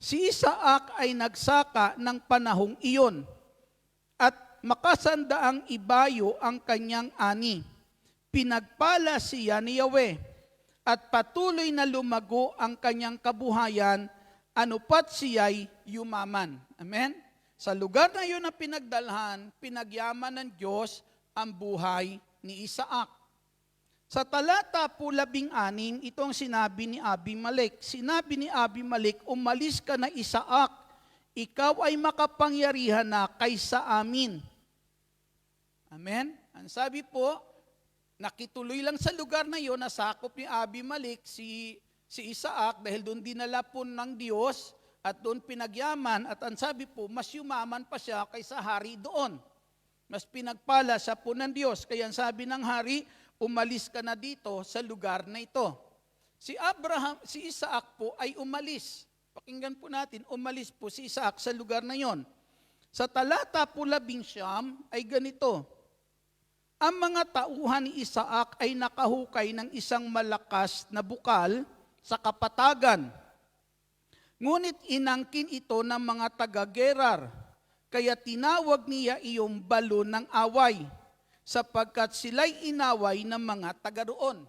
Speaker 5: Si Isaac ay nagsaka ng panahong iyon. At makasandaang ibayo ang kanyang ani. Pinagpala siya ni Yahweh, at patuloy na lumago ang kanyang kabuhayan, anupat siya'y yumaman. Amen? Sa lugar na yun na pinagdalhan, pinagyaman ng Diyos ang buhay ni Isaac. Sa talata po 16, itong sinabi ni Abimelech. Sinabi ni Abimelech, umalis ka na Isaac, ikaw ay makapangyarihan na kaysa amin. Amen? Ang sabi po, nakituloy lang sa lugar na yon, nasakop ni Abimelech si Isaac dahil doon dinala po ng Diyos at doon pinagyaman. At ang sabi po, mas yumaman pa siya kaysa hari doon. Mas pinagpala siya po ng Diyos. Kaya ang sabi ng hari, umalis ka na dito sa lugar na ito. Si Isaac po ay umalis. Pakinggan po natin, umalis po si Isaac sa lugar na yon. Sa talata po 19 ay ganito, ang mga tauhan ni Isaac ay nakahukay ng isang malakas na bukal sa kapatagan. Ngunit inangkin ito ng mga taga-Gerar, kaya tinawag niya iyong balon ng away, sapagkat sila'y inaway ng mga taga roon.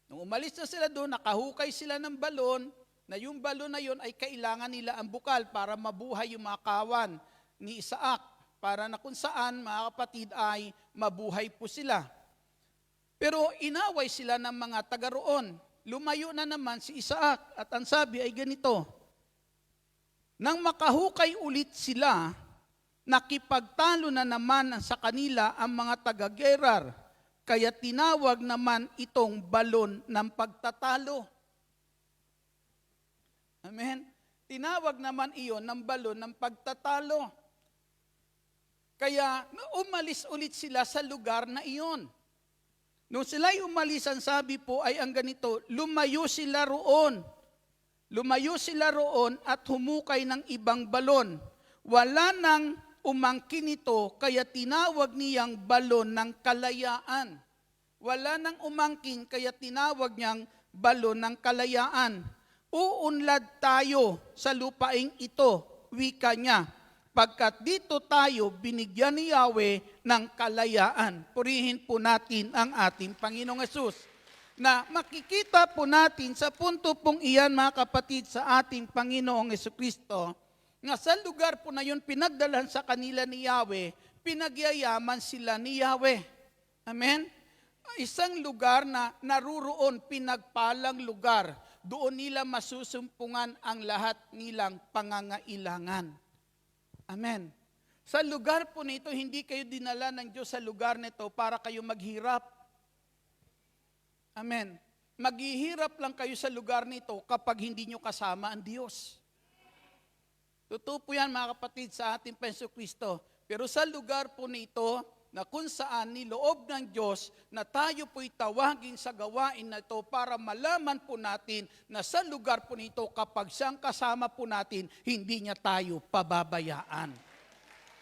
Speaker 5: Nung umalis na sila doon, nakahukay sila ng balon, na yung balon na yun ay kailangan nila ang bukal para mabuhay yung mga kawan ni Isaac, para na kung saan, mga kapatid, ay mabuhay po sila. Pero inaway sila ng mga taga roon. Lumayo na naman si Isaac, at ang sabi ay ganito, nang makahukay ulit sila, nakipagtalo na naman sa kanila ang mga taga-Gerar, kaya tinawag naman itong balon ng pagtatalo. Amen? Tinawag naman iyon ng balon ng pagtatalo. Kaya umalis ulit sila sa lugar na iyon. Nung sila'y umalis, ang sabi po ay ang ganito, lumayo sila roon. Lumayo sila roon at humukay ng ibang balon. Wala nang umangkin ito, kaya tinawag niyang balon ng kalayaan. Wala nang umangkin, kaya tinawag niyang balon ng kalayaan. Uunlad tayo sa lupaing ito, wika niya, pagkat dito tayo binigyan ni Yahweh ng kalayaan. Purihin po natin ang ating Panginoong Hesus. Na makikita po natin sa punto pong iyan, mga kapatid, sa ating Panginoong Hesukristo, nga sa lugar po na yun pinagdalhan sa kanila ni Yahweh, pinagyayaman sila ni Yahweh. Amen? Isang lugar na naruroon, pinagpalang lugar. Doon nila masusumpungan ang lahat nilang pangangailangan. Amen. Sa lugar po nito, hindi kayo dinala ng Diyos sa lugar nito para kayo maghirap. Amen. Maghihirap lang kayo sa lugar nito kapag hindi nyo kasama ang Diyos. Totoo po yan, mga kapatid, sa ating Jesucristo. Pero sa lugar po nito, na kung saan niloob ng Diyos na tayo po'y tawagin sa gawain na ito para malaman po natin na sa lugar po nito kapag siyang kasama po natin, hindi niya tayo pababayaan.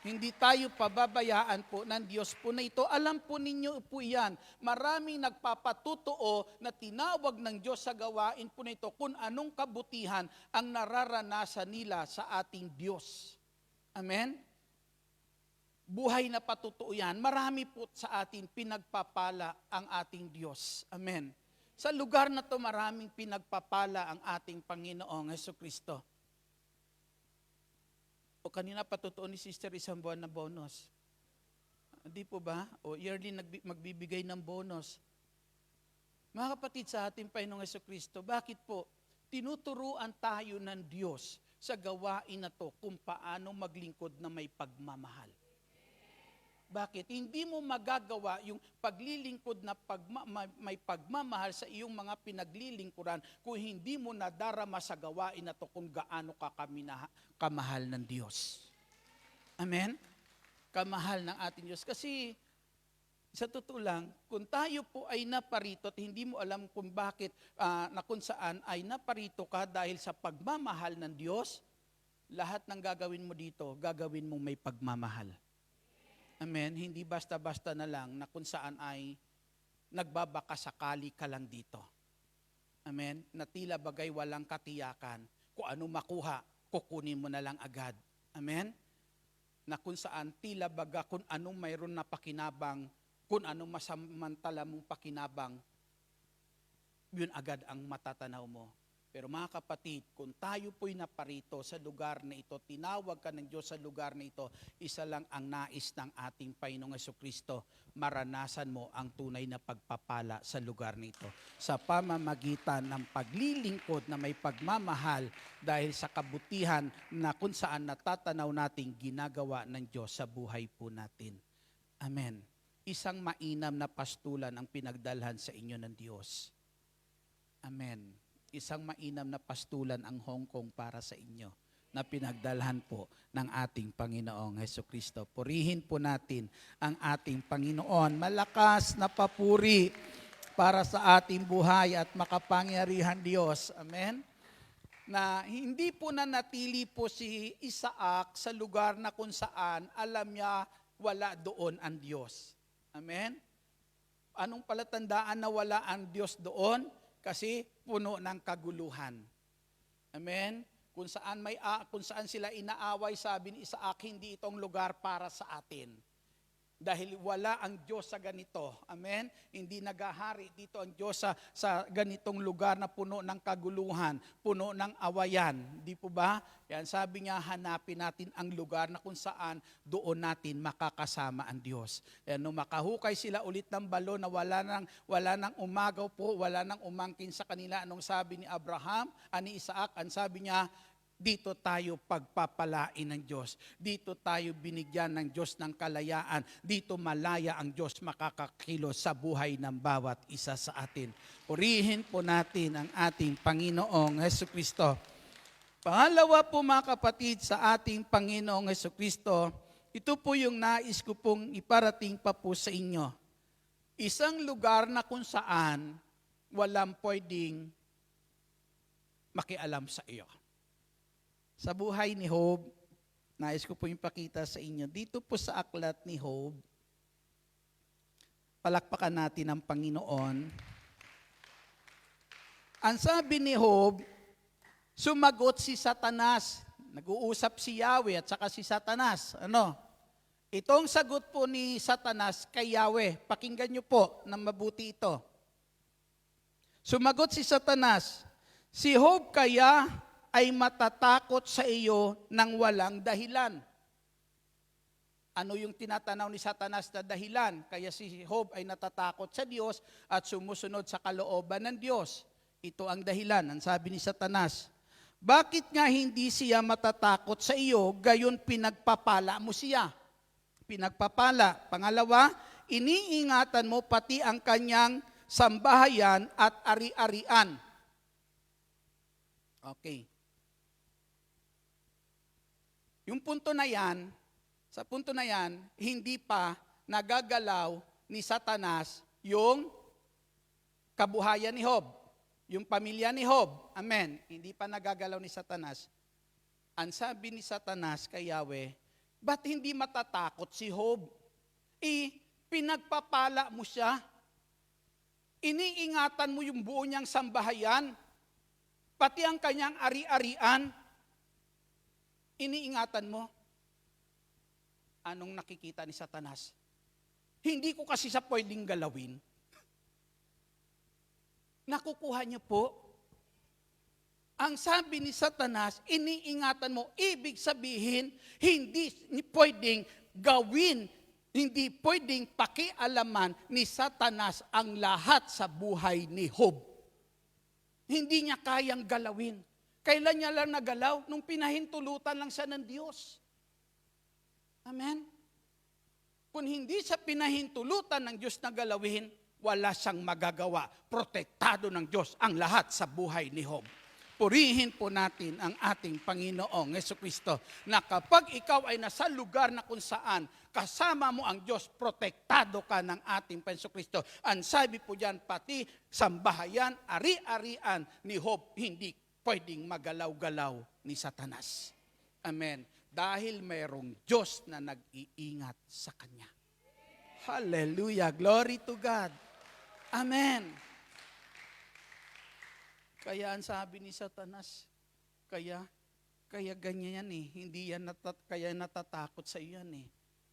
Speaker 5: Hindi tayo pababayaan po ng Diyos po na ito. Alam po ninyo po yan, maraming nagpapatutuo na tinawag ng Diyos sa gawain po nito kung anong kabutihan ang nararanasan nila sa ating Diyos. Amen? Buhay na patutuo yan. Marami po sa atin pinagpapala ang ating Diyos. Amen. Sa lugar na to maraming pinagpapala ang ating Panginoong Hesukristo. O kanina patutuo ni Sister isang buwan na bonus. Hindi po ba? O yearly magbibigay ng bonus. Mga kapatid, sa ating Panginoong Hesukristo, bakit po tinuturuan tayo ng Diyos sa gawain na to kung paano maglingkod na may pagmamahal? Bakit? Hindi mo magagawa yung paglilingkod na may pagmamahal sa iyong mga pinaglilingkuran kung hindi mo nadarama sa gawain na to kung gaano ka kamahal ng Diyos. Amen? Kamahal ng ating Diyos. Kasi sa totoo lang, kung tayo po ay naparito at hindi mo alam kung bakit na kung saan ay naparito ka dahil sa pagmamahal ng Diyos, lahat ng gagawin mo dito, gagawin mo may pagmamahal. Amen. Hindi basta-basta na lang na kung saan ay nagbabakasakali ka lang dito. Amen. Na tila bagay walang katiyakan. Kung ano makuha, kukunin mo na lang agad. Amen. na kung saan tila baga kung anong mayroon na pakinabang, kung anong masamantala mong pakinabang, yun agad ang matatanaw mo. Pero mga kapatid, kung tayo po'y naparito sa lugar na ito, tinawag ka ng Diyos sa lugar na ito, isa lang ang nais ng ating Panginoong Jesucristo, maranasan mo ang tunay na pagpapala sa lugar na ito. Sa pamamagitan ng paglilingkod na may pagmamahal dahil sa kabutihan na kung saan natatanaw nating ginagawa ng Diyos sa buhay po natin. Amen. Isang mainam na pastulan ang pinagdalhan sa inyo ng Diyos. Amen. Isang mainam na pastulan ang Hong Kong para sa inyo na pinagdalhan po ng ating Panginoong Hesukristo. Purihin po natin ang ating Panginoon. Malakas na papuri para sa ating buhay at makapangyarihan Diyos. Amen. Na hindi po nanatili po si Isaac sa lugar na kung saan alam niya wala doon ang Diyos. Amen. Anong palatandaan na wala ang Diyos doon? Kasi puno ng kaguluhan. Amen? Kung saan sila inaaway, sabi ni Isaac, hindi itong lugar para sa atin. Dahil wala ang Diyos sa ganito. Amen? Hindi nagahari dito ang Diyos sa ganitong lugar na puno ng kaguluhan, puno ng awayan. Di po ba? Yan, sabi niya, hanapin natin ang lugar na kung saan doon natin makakasama ang Diyos. Yan, nung makahukay sila ulit ng balon na wala nang umagaw po, wala nang umangkin sa kanila, anong sabi ni Abraham, ni Isaac, ang sabi niya, dito tayo pagpapalain ng Diyos. Dito tayo binigyan ng Diyos ng kalayaan. Dito malaya ang Diyos makakakilos sa buhay ng bawat isa sa atin. Purihin po natin ang ating Panginoong Hesukristo. Pangalawa po mga kapatid sa ating Panginoong Hesukristo, ito po yung nais ko pong iparating pa po sa inyo. Isang lugar na kung saan walang pwedeng makialam sa iyo. Sa buhay ni Job, nais ko po ipakita sa inyo, dito po sa aklat ni Job, palakpakan natin ang Panginoon. Ang sabi ni Job, sumagot si Satanas. Nag-uusap si Yahweh at saka si Satanas. Itong sagot po ni Satanas kay Yahweh. Pakinggan niyo po ng mabuti ito. Sumagot si Satanas, si Job kaya ay matatakot sa iyo ng walang dahilan. Ano yung tinatanaw ni Satanas na dahilan? Kaya si Job ay natatakot sa Diyos at sumusunod sa kalooban ng Diyos. Ito ang dahilan. Ang sabi ni Satanas, bakit nga hindi siya matatakot sa iyo, gayon pinagpapala mo siya? Pinagpapala. Pangalawa, iniingatan mo pati ang kanyang sambahayan at ari-arian. Okay. Yung punto na yan, sa punto na yan, hindi pa nagagalaw ni Satanas yung kabuhayan ni Job, yung pamilya ni Job. Amen. Hindi pa nagagalaw ni Satanas. Ang sabi ni Satanas kay Yahweh, ba't hindi matatakot si Job? Pinagpapala mo siya. Iniingatan mo yung buo niyang sambahayan, pati ang kanyang ari-arian. Iniingatan mo. Anong nakikita ni Satanas? Hindi ko kasi sa pwedeng galawin. Nakukuha niyo po. Ang sabi ni Satanas, iniingatan mo. Ibig sabihin, hindi pwedeng gawin, hindi pwedeng pakialaman ni Satanas ang lahat sa buhay ni Job. Hindi niya kayang galawin. Kailan niya lang nagalaw? Nung pinahintulutan lang siya ng Diyos. Amen? Kung hindi siya pinahintulutan ng Diyos na galawin, wala siyang magagawa. Protektado ng Diyos ang lahat sa buhay ni Job. Purihin po natin ang ating Panginoong Hesukristo na kapag ikaw ay nasa lugar na kung saan kasama mo ang Diyos, protektado ka ng ating Hesukristo. Ang sabi po dyan, pati sambahayan, ari-arian ni Job, hindi pwedeng magalaw-galaw ni Satanas. Amen. Dahil mayroong Diyos na nag-iingat sa Kanya. Hallelujah. Glory to God. Amen. Kaya ang sabi ni Satanas, kaya Kaya ganyan yan eh. Hindi yan kaya natatakot sa iyo yan eh.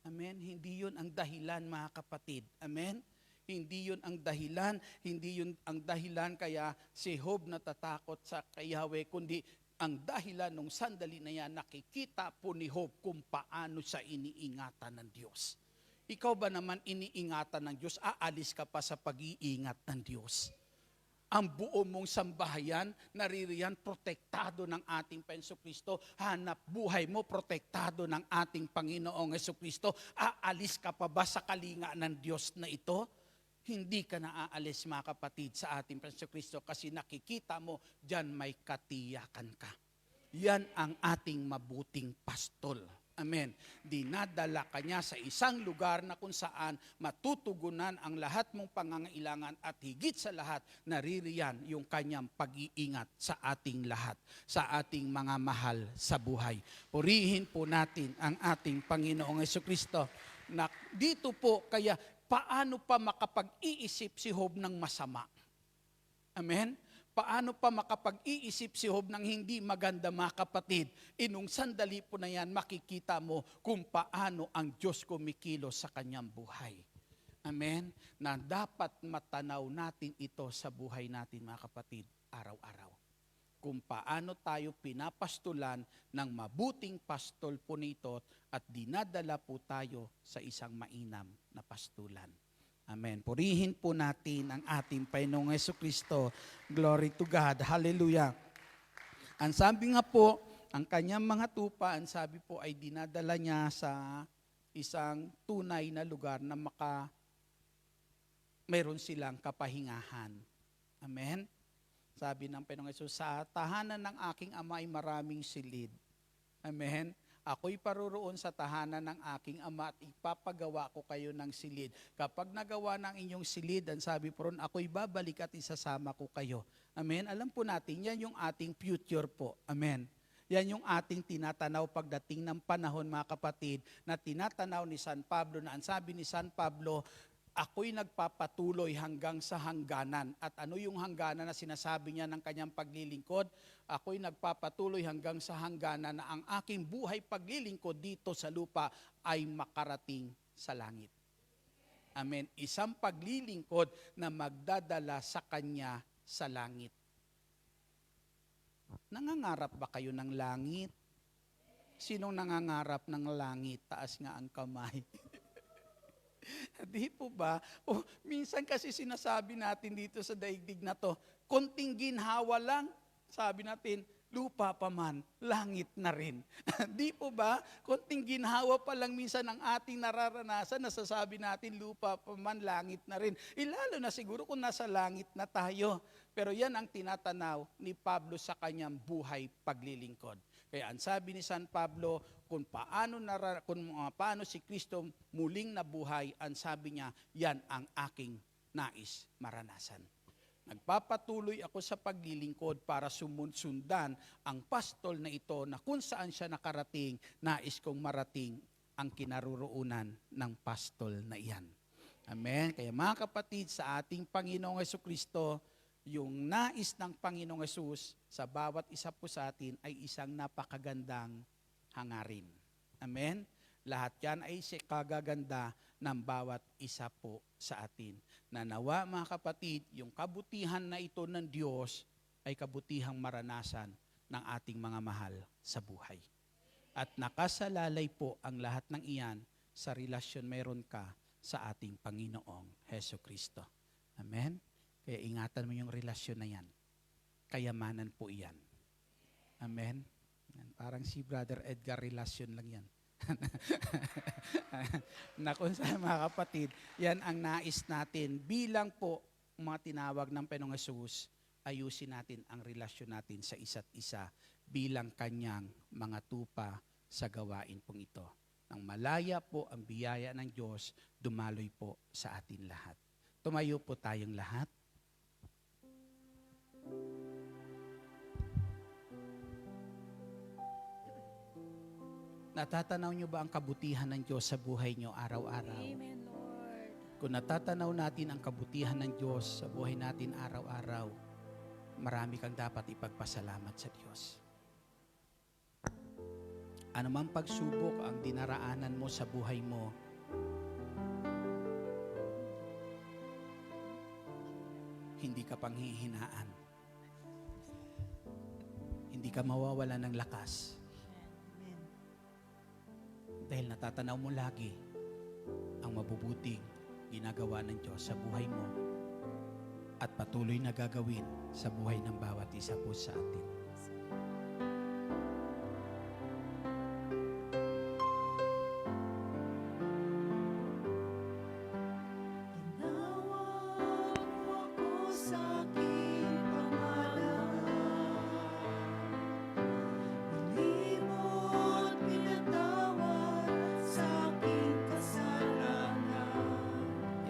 Speaker 5: Amen? Hindi yun ang dahilan, mga kapatid. Amen? Hindi yun ang dahilan. Hindi yun ang dahilan kaya si Job natatakot sa kay Yahweh, kundi ang dahilan nung sandali na yan, nakikita po ni Job kung paano siya iniingatan ng Diyos. Ikaw ba naman iniingatan ng Diyos? Aalis ka pa sa pag-iingat ng Diyos. Ang buo mong sambahayan, naririyan, protektado ng ating Jesucristo. Hanap buhay mo, protektado ng ating Panginoong Jesucristo. Aalis ka pa ba sa kalinga ng Diyos na ito? Hindi ka na aalis, mga kapatid, sa ating Jesucristo kasi nakikita mo, diyan may katiyakan ka. Yan ang ating mabuting pastol. Amen. Dinadala ka niya sa isang lugar na kung saan matutugunan ang lahat mong pangangailangan at higit sa lahat, naririyan yung kanyang pag-iingat sa ating lahat, sa ating mga mahal sa buhay. Purihin po natin ang ating Panginoong Jesucristo. Na dito po, kaya paano pa makapag-iisip si Job ng masama? Amen? Paano pa makapag-iisip si Job ng hindi maganda, mga kapatid? Inung sandali po na yan, makikita mo kung paano ang Diyos kumikilos sa kanyang buhay. Amen? Na dapat matanaw natin ito sa buhay natin, mga kapatid, araw-araw. Kung paano tayo pinapastulan ng mabuting pastol po nito at dinadala po tayo sa isang mainam na pastulan. Amen. Purihin po natin ang ating Panginoong Jesucristo. Glory to God. Hallelujah. Ang sabi nga po, ang kanyang mga tupa, ang sabi po ay dinadala niya sa isang tunay na lugar na mayroon silang kapahingahan. Amen. Sabi ng Panginoong Jesus, sa tahanan ng aking ama ay maraming silid. Amen. Ako'y paroroon sa tahanan ng aking ama at ipapagawa ko kayo ng silid. Kapag nagawa ng inyong silid, ang sabi po ron, ako'y babalik at isasama ko kayo. Amen? Alam po natin, yan yung ating future po. Amen? Yan yung ating tinatanaw pagdating ng panahon, mga kapatid, na tinatanaw ni San Pablo, na ang sabi ni San Pablo, ako'y nagpapatuloy hanggang sa hangganan. At ano yung hangganan na sinasabi niya ng kanyang paglilingkod? Ako'y nagpapatuloy hanggang sa hangganan na ang aking buhay paglilingkod dito sa lupa ay makarating sa langit. Amen. Isang paglilingkod na magdadala sa kanya sa langit. Nangangarap ba kayo ng langit? Sinong nangangarap ng langit? Taas nga ang kamay. Di po ba? Minsan kasi sinasabi natin dito sa daigdig na to, konting ginhawa lang, sabi natin, lupa pa man, langit na rin. Di po ba? Konting ginhawa pa lang minsan ang ating nararanasan, nasasabi natin, lupa pa man, langit na rin. Lalo na siguro kung nasa langit na tayo. Pero yan ang tinatanaw ni Pablo sa kanyang buhay paglilingkod. Kaya ang sabi ni San Pablo, kung paano si Kristo muling nabuhay, ang sabi niya, yan ang aking nais maranasan. Nagpapatuloy ako sa paglilingkod para sumundan ang pastol na ito na kung saan siya nakarating, nais kong marating ang kinaroroonan ng pastol na iyan. Amen? Kaya mga kapatid, sa ating Panginoong Jesucristo, yung nais ng Panginoong Hesus sa bawat isa po sa atin ay isang napakagandang hangarin. Amen? Lahat yan ay kagaganda ng bawat isa po sa atin. Nanawa, mga kapatid, yung kabutihan na ito ng Diyos ay kabutihang maranasan ng ating mga mahal sa buhay. At nakasalalay po ang lahat ng iyan sa relasyon meron ka sa ating Panginoong Heso Kristo. Amen? Kaya ingatan mo yung relasyon na yan. Kayamanan po iyan. Amen? Parang si Brother Edgar, relasyon lang yan. Na kung saan, mga kapatid, yan ang nais natin. Bilang po mga tinawag ng Panginoong Hesus, ayusin natin ang relasyon natin sa isa't isa bilang kanyang mga tupa sa gawain pong ito. Nang malaya po ang biyaya ng Diyos, dumaloy po sa atin lahat. Tumayo po tayong lahat. Natatanaw nyo ba ang kabutihan ng Diyos sa buhay nyo araw-araw?
Speaker 1: Amen, Lord.
Speaker 5: Kung natatanaw natin ang kabutihan ng Diyos sa buhay natin araw-araw, marami kang dapat ipagpasalamat sa Diyos. anumang pagsubok ang dinaraanan mo sa buhay mo, hindi ka panghihinaan. Hindi ka mawawala ng lakas. Dahil natatanaw mo lagi ang mabubuting ginagawa ng Diyos sa buhay mo at patuloy na gagawin sa buhay ng bawat isa po sa atin.
Speaker 4: Tinawag mo ako sa aking pangalan, nilimot, pinatawad sa aking kasalanan.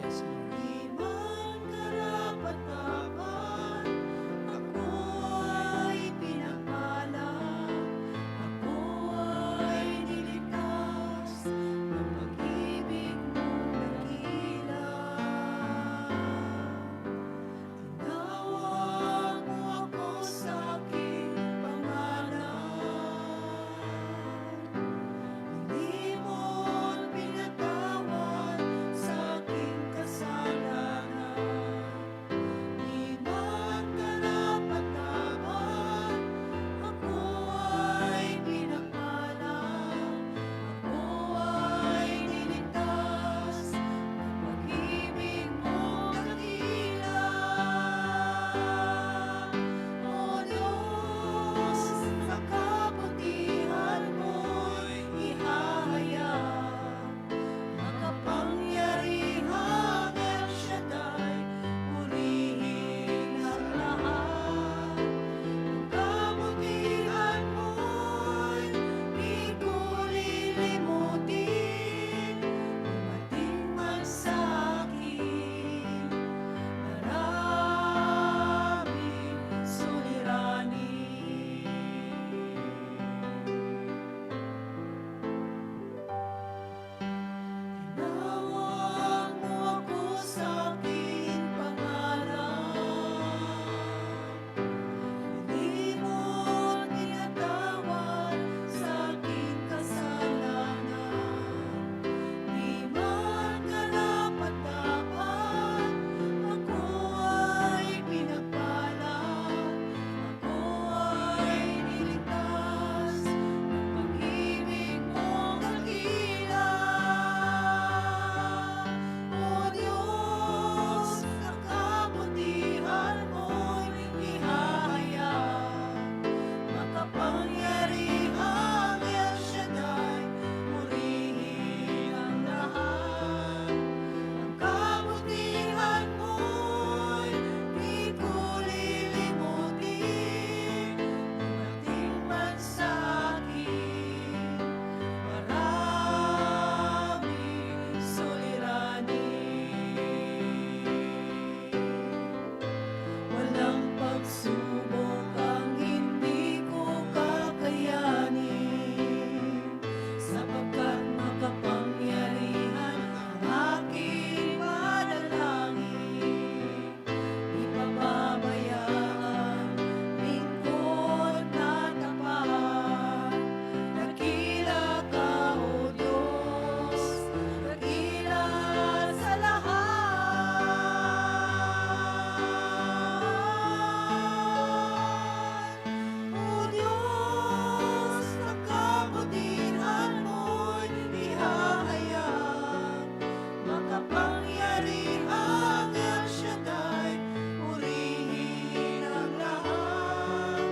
Speaker 5: Yes, Lord.
Speaker 4: Di man karapat-dapat, ako ay pinagpala, ako ay niligtas ng pag-ibig mong dakila. Tinawag mo ako sa aking pangalan, nilimot, pinatawad sa aking kasalanan. Di man karapat-dapat, ako ay pinagpala, ako ay niligtas ng pag-ibig mong dakila. O Diyos, sa kabutihan mo'y ihahayag, makapangyarihang El Shaddai, purihin ang lahat. Ang kabutihan mo'y di ko lilimutin, dumating man sa akin maraming suliranin. Tinawag mo ako sa aking pangalan, nilimot, pinatawad sa aking kasalanan. Di man karapat-dapat, ako ay pinagpala, ako ay niligtas ng pag-ibig mong dakila. O Diyos, sa kabutihan mo'y ihahayag, makapangyarihang El Shaddai, purihin ang lahat. Ang kabutihan mo'y di ko lilimutin, dumating man sa akin maraming suliranin. Walang pagsubok ang hindi ko kakayanin, sapagkat makapangyarihan ang aking panalangin. Ipababayaan, lingkod na tapat, dakila ka, O Diyos, dakila sa lahat. O Diyos, sa kabutihan mo'y ihahayag, makapangyarihang El Shaddai, purihin ang lahat.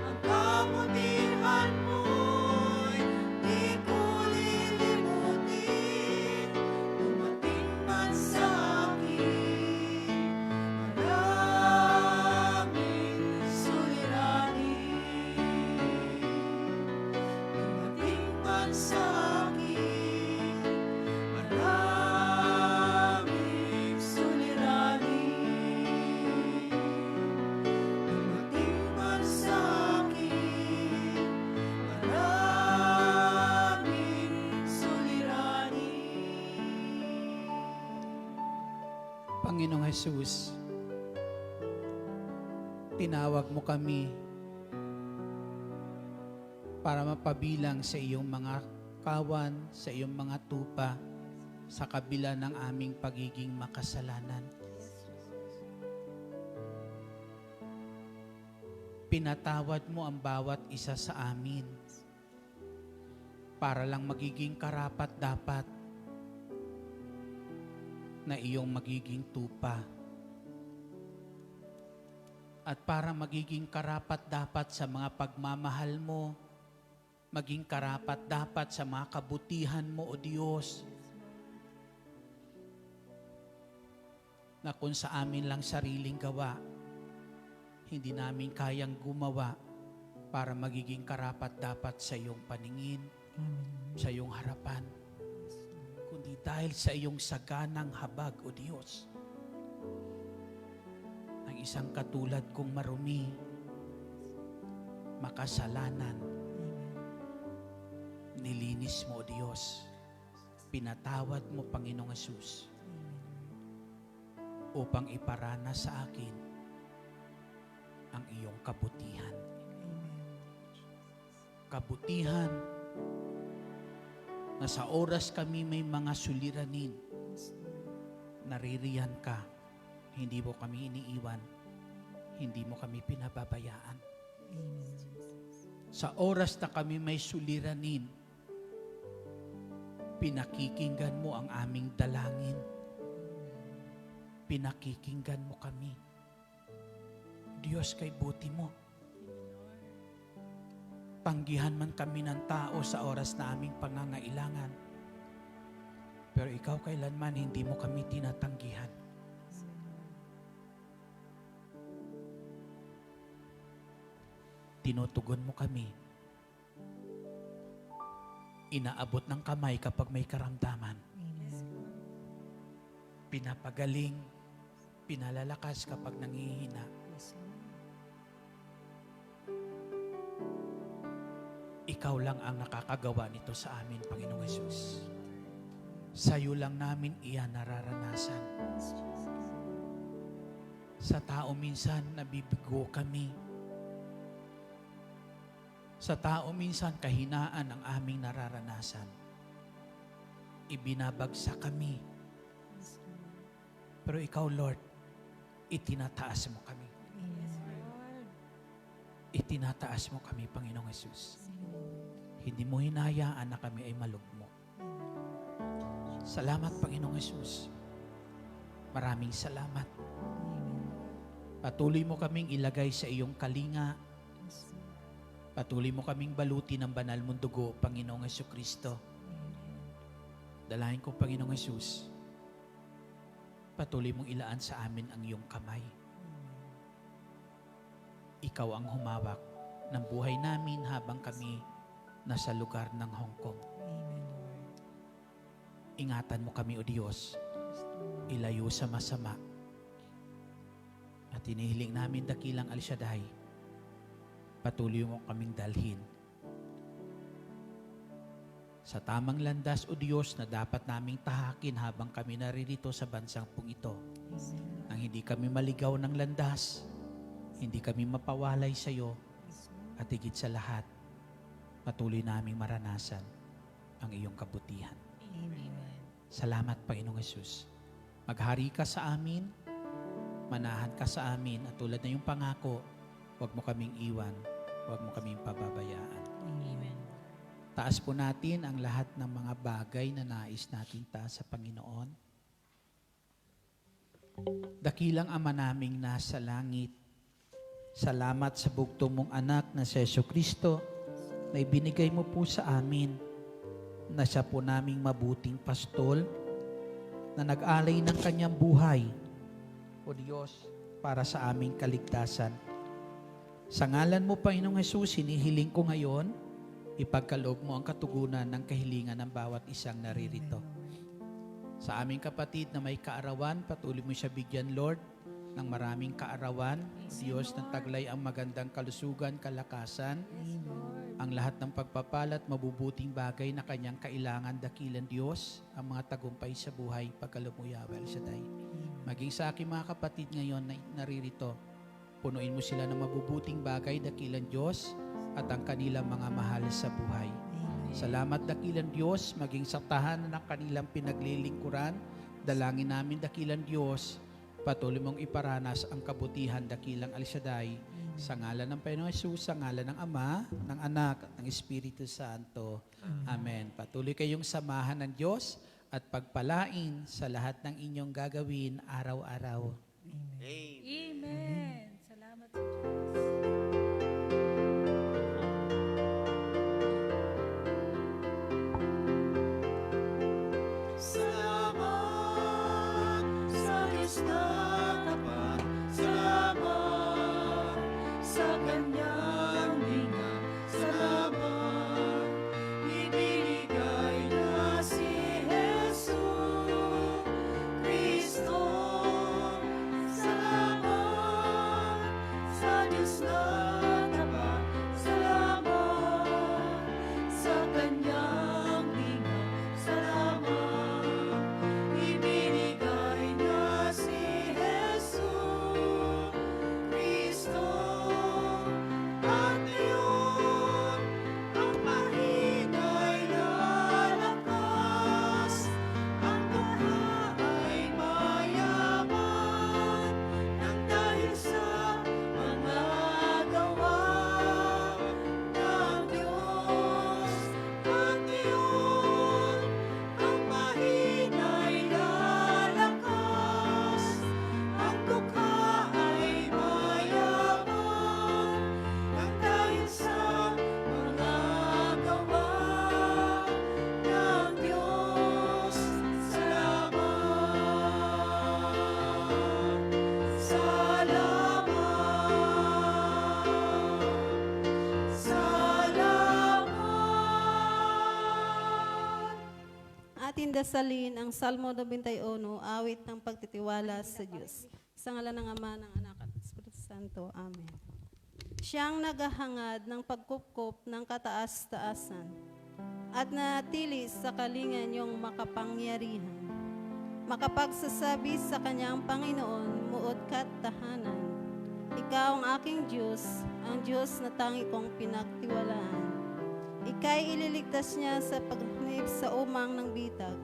Speaker 4: Ang kabutihan mo'y di ko lilimutin, dumating man sa akin maraming suliranin. Dumating man sa akin maraming suliranin. Dumating man sa akin maraming suliranin.
Speaker 5: Panginoong Jesus, tinawag mo kami para mapabilang sa iyong mga kawan, sa iyong mga tupa, sa kabila ng aming pagiging makasalanan. Pinatawad mo ang bawat isa sa amin para lang magiging karapat-dapat na iyong magiging tupa. At para magiging karapat-dapat sa mga pagmamahal mo, maging karapat-dapat sa mga kabutihan mo, O Diyos, na kung sa amin lang sariling gawa, hindi namin kayang gumawa para magiging karapat-dapat sa iyong paningin, sa iyong harapan, kundi dahil sa iyong saganang habag, O Diyos, ng isang katulad kong marumi, makasalanan, nilinis mo, O Diyos, pinatawad mo, Panginoong Hesus, upang iparana sa akin ang iyong kabutihan. Kabutihan na sa oras kami may mga suliranin, naririyan ka, hindi mo kami iniiwan, hindi mo kami pinababayaan. Sa oras na kami may suliranin, pinakikinggan mo ang aming dalangin. Pinakikinggan mo kami. Diyos, kay buti mo. Tanggihan man kami ng tao sa oras na aming pangangailangan. Pero ikaw kailanman hindi mo kami tinatanggihan. Tinutugon mo kami. Inaabot ng kamay kapag may karamdaman. Pinapagaling, pinalalakas kapag nangihina. Ikaw lang ang nakakagawa nito sa amin, Panginoong Hesus. Sa'yo lang namin iyan nararanasan. Sa tao minsan nabibigo kami. Sa tao minsan kahinaan ang aming nararanasan. Ibinabagsak kami. Pero ikaw, Lord, itinataas mo kami. Itinataas mo kami, Panginoong Hesus. Hindi mo hinayaan na kami ay malugmok. Salamat, Panginoong Hesus. Maraming salamat. Patuloy mo kaming ilagay sa iyong kalinga. Patuloy mo kaming baluti ng banal mong dugo, Panginoong Hesukristo. Dalahin ko, Panginoong Hesus, patuloy mong ilaan sa amin ang iyong kamay. Ikaw ang humawak ng buhay namin habang kami nasa lugar ng Hong Kong. Ingatan mo kami, O Diyos, ilayo sa masama. At inihiling namin, dakilang El Shaddai, patuloy mo kaming dalhin sa tamang landas, O Diyos, na dapat naming tahakin habang kami naririto sa bansang pong ito. Nang hindi kami maligaw ng landas, hindi kami mapawalay sa iyo, at higit sa lahat, patuloy naming maranasan ang iyong kabutihan. Salamat, Panginoong Hesus. Maghari ka sa amin, manahan ka sa amin, at tulad na yung pangako, huwag mo kaming iwan, huwag mo kaming pababayaan.
Speaker 2: Amen.
Speaker 5: Taas po natin ang lahat ng mga bagay na nais natin taas sa Panginoon. Dakilang Ama naming nasa langit, salamat sa bugtong mong anak na si Jesucristo na ibinigay mo po sa amin, na siya po naming mabuting pastol na nag-alay ng kanyang buhay, O Diyos, para sa aming kaligtasan. Sa ngalan mo, Panginoong Hesus, hinihiling ko ngayon, ipagkaloob mo ang katugunan ng kahilingan ng bawat isang naririto. Sa aming kapatid na may kaarawan, patuloy mo siya bigyan, Lord, ng maraming kaarawan. Diyos, ng taglay ang magandang kalusugan, kalakasan, ang lahat ng pagpapalat, mabubuting bagay na kanyang kailangan, dakilan Diyos, ang mga tagumpay sa buhay, pagkalumuyaw, El Shaddai. Maging sa aking mga kapatid ngayon na naririto, punuin mo sila ng mabubuting bagay, dakilan Diyos, at ang kanilang mga mahal sa buhay. Salamat dakilang Diyos, maging sa tahanan ng kanilang pinaglilingkuran. Dalangin namin dakilang Diyos, patuloy mong iparanas ang kabutihan dakilang El Shaddai. Sa ngalan ng Panginoong Hesus, sa ngalan ng Ama, ng Anak, at ng Espiritu Santo. Amen. Patuloy kayong samahan ng Diyos at pagpalain sa lahat ng inyong gagawin araw-araw.
Speaker 1: Amen. Salamat sa Diyos.
Speaker 4: Salamat sa Diyos na tapat. Salamat sa Kanyang linga. Salamat, ibinigay na si Jesus Cristo. Salamat sa Diyos na tapat. Salamat sa Kanyang linga. Salamat, ibinigay na si Jesus Cristo. At iyon ang mahina'y lalakas, ang dukha ay mayaman, nang dahil sa mga gawa ng Diyos. At iyon ang mahina'y lalakas, ang dukha ay mayaman, nang dahil sa mga gawa ng Diyos. Salamat, salamat.
Speaker 6: Ating dasalin ang Salmo 91, awit ng pagtitiwala sa Diyos. Sa ngalan ng Ama, ng Anak at Espiritu Santo. Amen. Siyang naghahangad ng pagkupkop ng kataas-taasan at natili sa kalingan yung makapangyarihan. Makapagsasabi sa kanyang Panginoon, muod ka't tahanan. Ikaw ang aking Diyos, ang Diyos na tangi kong pinagtiwalaan. Ika'y ililigtas niya sa paghanip sa umang ng bitag,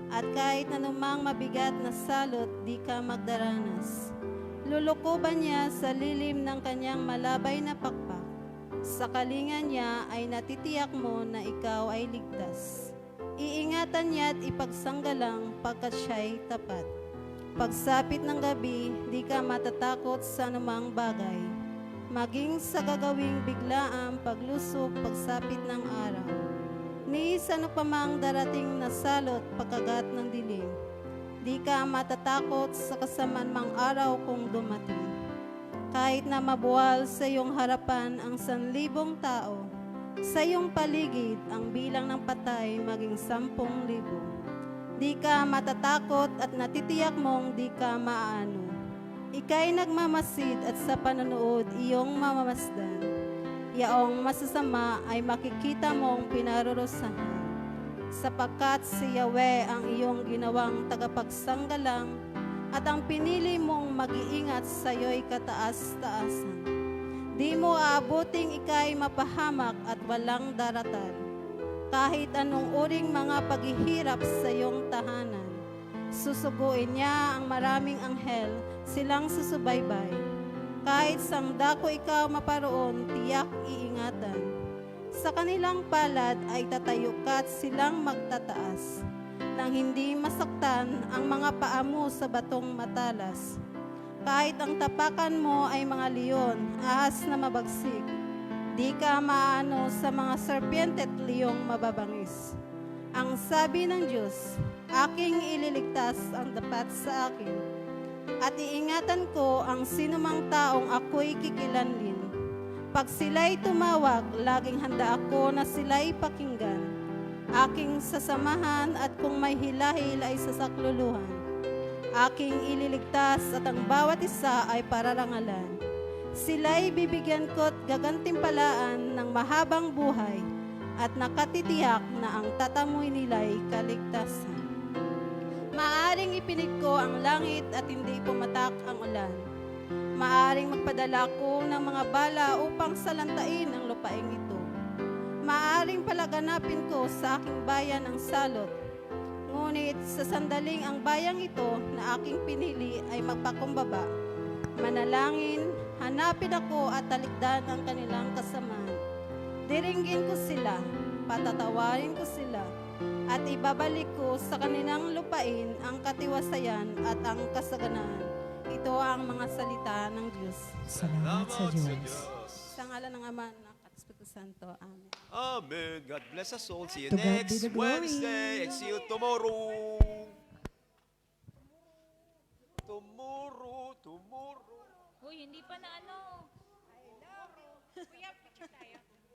Speaker 6: at kahit anumang mabigat na salot, di ka magdaranas. Lulukuban niya sa lilim ng kanyang malabay na pakpak. Sa kalingan niya ay natitiyak mo na ikaw ay ligtas. Iingatan niya at ipagsanggalang pagkat siya'y tapat. Pagsapit ng gabi, di ka matatakot sa anumang bagay. Maging sa gagawing biglaang paglusok pagsapit ng araw. Ni ano pa mang darating na salot pagkagat ng dilim. Di ka matatakot sa kasamaan mang araw kung dumating. Kahit na mabuwal sa iyong harapan ang 1,000 tao, sa iyong paligid ang bilang ng patay maging 10,000. Di ka matatakot at natitiyak mong di ka maaano. Ika'y nagmamasid at sa panonood iyong mamamasdan. Yaong masasama ay makikita mong pinarurusahan. Sapagkat si Yahweh ang iyong ginawang tagapagsanggalang at ang pinili mong mag-iingat sa iyo'y kataas-taasan. Di mo aabuting ika'y mapahamak at walang daratan. Kahit anong uring mga paghihirap sa iyong tahanan, susuguin niya ang maraming anghel, silang susubaybay. Kahit sang dako ikaw maparoon, tiyak iingatan. Sa kanilang palad ay tatayo ka't silang magtataas, nang hindi masaktan ang mga paa mo sa batong matalas. Kahit ang tapakan mo ay mga leon, ahas na mabagsik, di ka maano sa mga serpiente at liyong mababangis. Ang sabi ng Diyos, aking ililigtas ang dapat sa akin, at iingatan ko ang sinumang taong ako'y kikilanlin. Pag sila'y tumawag, laging handa ako na sila'y pakinggan. Aking sasamahan at kung may hilahil ay sasakluluhan. Aking ililigtas at ang bawat isa ay pararangalan. Sila'y bibigyan ko't gagantimpalaan ng mahabang buhay at nakatitiyak na ang tatamoy nila'y kaligtasan. Maaring ipinig ko ang langit at hindi pumatak ang ulan. Maaring magpadala ko ng mga bala upang salantain ang lupaing ito. Maaring palaganapin ko sa aking bayan ang salot. Ngunit sa sandaling ang bayang ito na aking pinili ay magpakumbaba, manalangin, hanapin ako at talikdan ang kanilang kasamaan. Diringgin ko sila, patatawarin ko sila, at ibabalik ko sa kanilang lupain ang katiwasayan at ang kasaganaan. Ito ang mga salita ng Diyos.
Speaker 3: Salamat sa Diyos.
Speaker 6: Sa ngalan ng Ama, Anak at Espiritu Santo. Amen.
Speaker 7: Amen. God bless us all. See you
Speaker 3: To God be
Speaker 7: next
Speaker 3: the glory.
Speaker 7: Wednesday and see you tomorrow. Tomorrow.
Speaker 8: Uy, hindi pa na ano. I love you. Kuya, picture tayo.